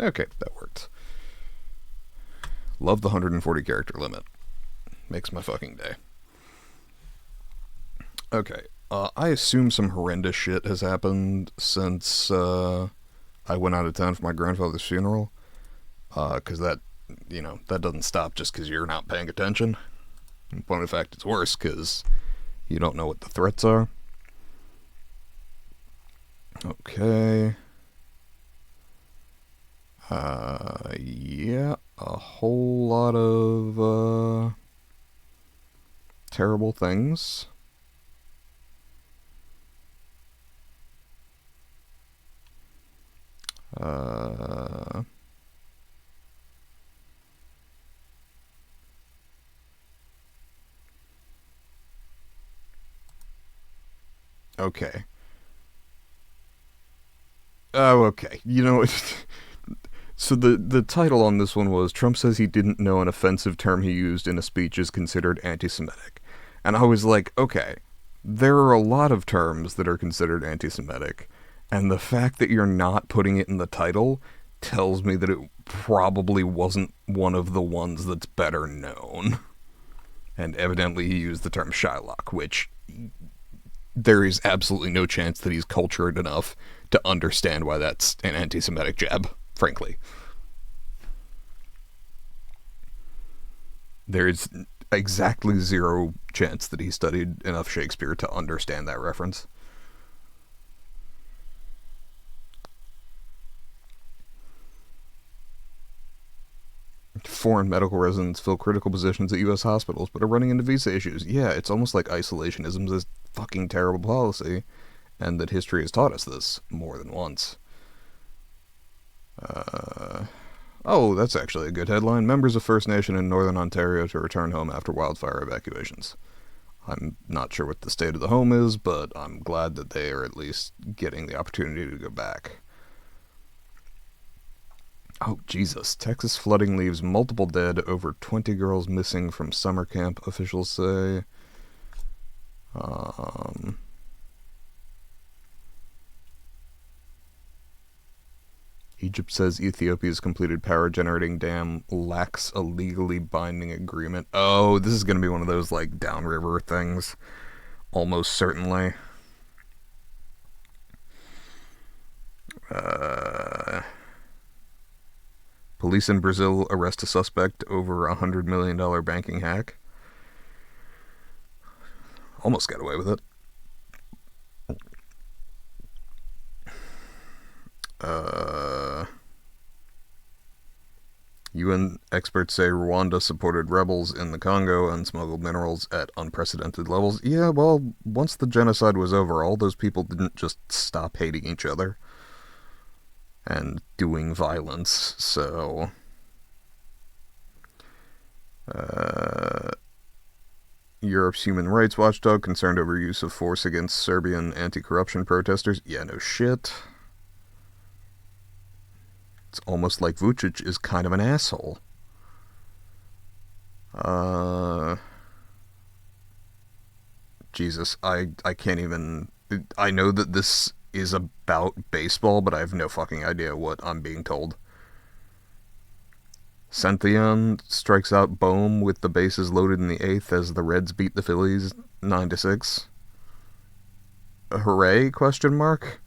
Okay, that worked. Love the 140 character limit. Makes my fucking day. Okay, I assume some horrendous shit has happened since I went out of town for my grandfather's funeral. Because that doesn't stop just because you're not paying attention. In point of fact, it's worse because you don't know what the threats are. Okay. Yeah, a whole lot of terrible things. Okay. Oh, okay. You know, so the title on this one was, Trump says he didn't know an offensive term he used in a speech is considered anti-Semitic. And I was like, okay, there are a lot of terms that are considered anti-Semitic, and the fact that you're not putting it in the title tells me that it probably wasn't one of the ones that's better known. And evidently he used the term Shylock, which there is absolutely no chance that he's cultured enough to understand why that's an anti-Semitic jab, frankly. There is exactly zero chance that he studied enough Shakespeare to understand that reference. Foreign medical residents fill critical positions at U.S. hospitals, but are running into visa issues. Yeah, it's almost like isolationism is a fucking terrible policy, and that history has taught us this more than once. Oh, that's actually a good headline. Members of First Nation in Northern Ontario to return home after wildfire evacuations. I'm not sure what the state of the home is, but I'm glad that they are at least getting the opportunity to go back. Oh, Jesus. Texas flooding leaves multiple dead, over 20 girls missing from summer camp, officials say. Egypt says Ethiopia's completed power-generating dam lacks a legally binding agreement. Oh, this is going to be one of those, like, downriver things. Almost certainly. Police in Brazil arrest a suspect over $100 million banking hack. Almost got away with it. UN experts say Rwanda supported rebels in the Congo and smuggled minerals at unprecedented levels. Yeah, well, once the genocide was over, all those people didn't just stop hating each other and doing violence, so... Europe's human rights watchdog concerned over use of force against Serbian anti-corruption protesters. Yeah, no shit. It's almost like Vucic is kind of an asshole. Jesus, I can't even... I know that this is about baseball, but I have no fucking idea what I'm being told. Centhion strikes out Bohm with the bases loaded in the 8th as the Reds beat the Phillies 9-6. Hooray? Question mark?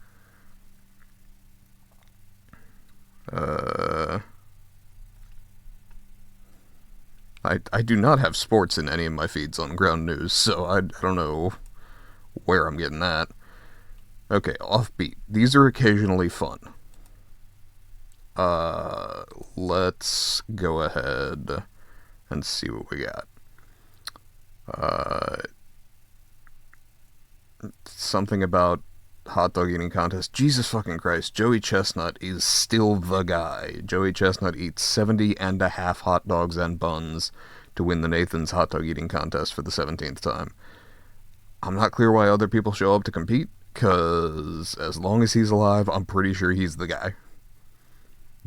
I do not have sports in any of my feeds on Ground News, so I don't know where I'm getting that. Okay, offbeat. These are occasionally fun. Let's go ahead and see what we got. Something about hot dog eating contest. Jesus fucking Christ, Joey Chestnut is still the guy. Joey Chestnut eats 70.5 hot dogs and buns to win the Nathan's hot dog eating contest for the 17th time. I'm not clear why other people show up to compete, because as long as he's alive, I'm pretty sure he's the guy.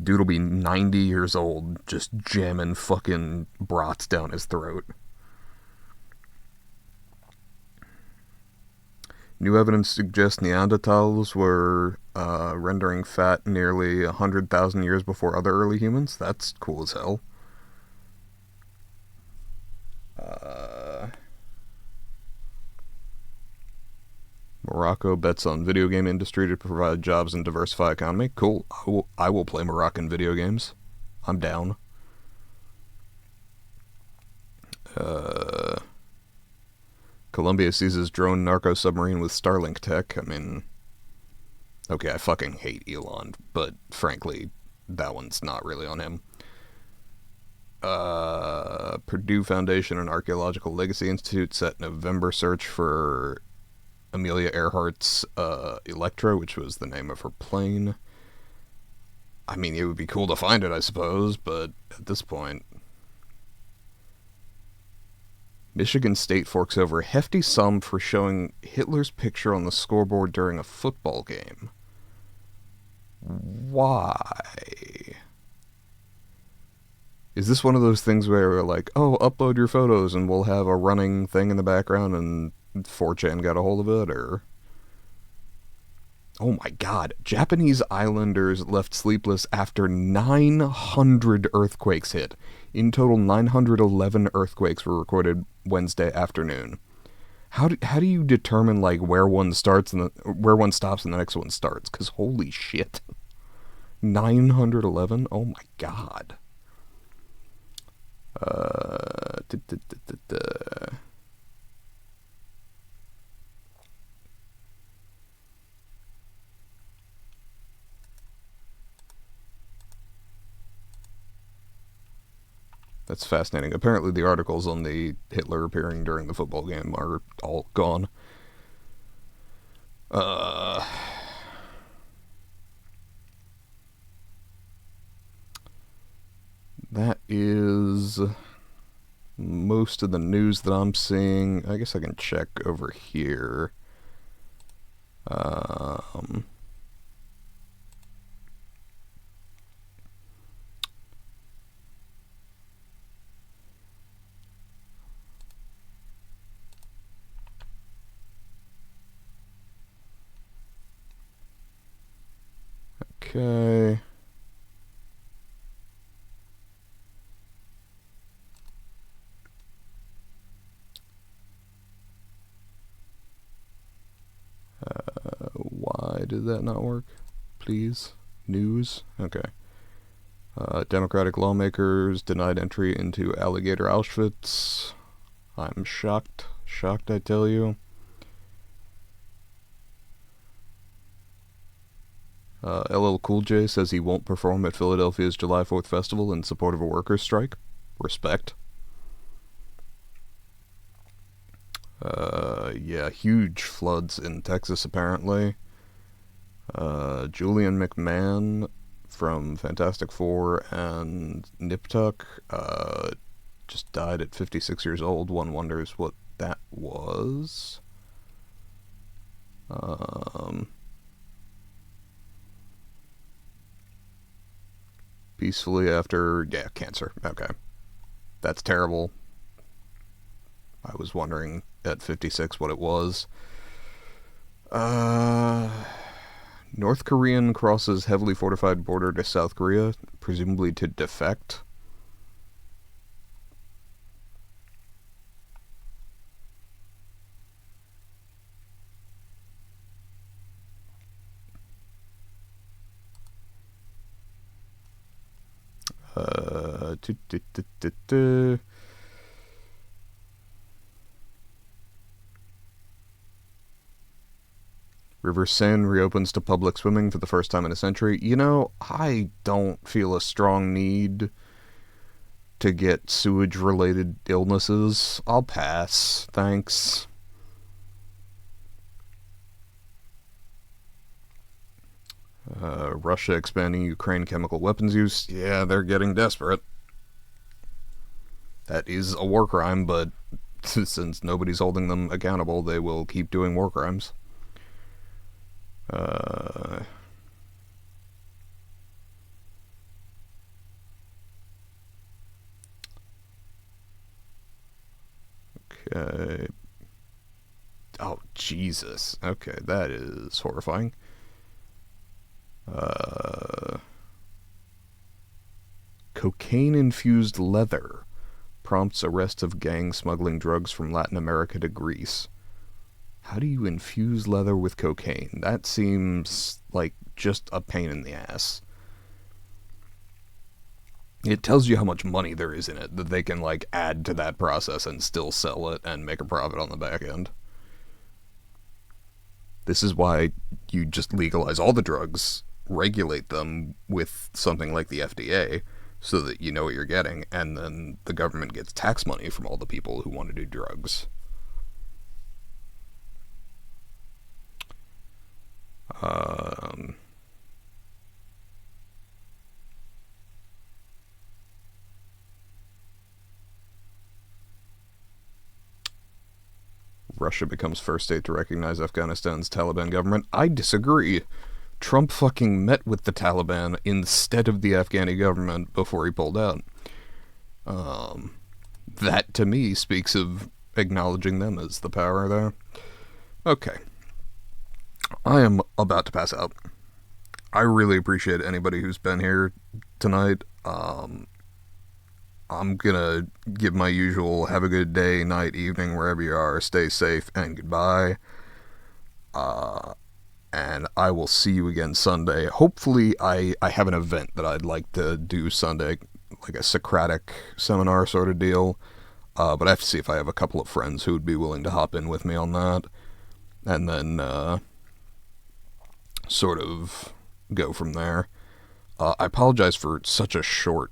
Dude'll be 90 years old, just jamming fucking brats down his throat. New evidence suggests Neanderthals were rendering fat nearly 100,000 years before other early humans. That's cool as hell. Morocco bets on video game industry to provide jobs and diversify economy. Cool. I will play Moroccan video games. I'm down. Colombia seizes drone narco submarine with Starlink tech. I mean, okay, I fucking hate Elon, but frankly, that one's not really on him. Purdue Foundation and Archaeological Legacy Institute set November search for Amelia Earhart's Electra, which was the name of her plane. I mean, it would be cool to find it, I suppose, but at this point... Michigan State forks over a hefty sum for showing Hitler's picture on the scoreboard during a football game. Why? Is this one of those things where we're like, oh, upload your photos and we'll have a running thing in the background and 4chan got a hold of it, or... Oh my god, Japanese islanders left sleepless after 900 earthquakes hit. In total, 911 earthquakes were recorded Wednesday afternoon. How do you determine like where one starts and where one stops and the next one starts? Because holy shit, 911. Oh my god. That's fascinating. Apparently the articles on the Hitler appearing during the football game are all gone. That is most of the news that I'm seeing. I guess I can check over here. Okay. Why did that not work? Please. News? Okay. Democratic lawmakers denied entry into alligator Auschwitz. I'm shocked. Shocked, I tell you. LL Cool J says he won't perform at Philadelphia's July 4th festival in support of a workers' strike. Respect. Yeah, huge floods in Texas, apparently. Julian McMahon from Fantastic Four and Nip Tuck, just died at 56 years old. One wonders what that was. Peacefully after, yeah, cancer. Okay. That's terrible. I was wondering at 56 what it was. North Korean crosses heavily fortified border to South Korea, presumably to defect. River Seine reopens to public swimming for the first time in a century. You know, I don't feel a strong need to get sewage-related illnesses. I'll pass. Thanks. Russia expanding Ukraine chemical weapons use. Yeah, they're getting desperate. That is a war crime, but since nobody's holding them accountable, they will keep doing war crimes. Okay. Oh, Jesus. Okay, that is horrifying. Cocaine-infused leather prompts arrest of gang smuggling drugs from Latin America to Greece. How do you infuse leather with cocaine? That seems like just a pain in the ass. It tells you how much money there is in it that they can like add to that process and still sell it and make a profit on the back end. This is why you just legalize all the drugs, regulate them with something like the FDA, so that you know what you're getting, and then the government gets tax money from all the people who want to do drugs. Russia becomes first state to recognize Afghanistan's Taliban government. I disagree. Trump fucking met with the Taliban instead of the Afghani government before he pulled out. That, to me, speaks of acknowledging them as the power there. Okay. I am about to pass out. I really appreciate anybody who's been here tonight. I'm gonna give my usual have a good day, night, evening, wherever you are. Stay safe and goodbye. And I will see you again Sunday. Hopefully I have an event that I'd like to do Sunday, like a Socratic seminar sort of deal. But I have to see if I have a couple of friends who would be willing to hop in with me on that. And then sort of go from there. I apologize for such a short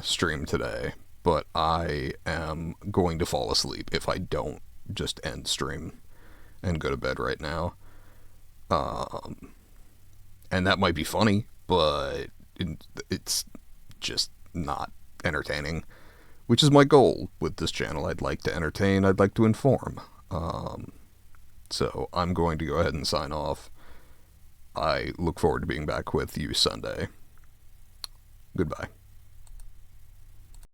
stream today, but I am going to fall asleep if I don't just end stream and go to bed right now. And that might be funny, but it's just not entertaining, which is my goal with this channel. I'd like to entertain, I'd like to inform. So I'm going to go ahead and sign off. I look forward to being back with you Sunday. Goodbye.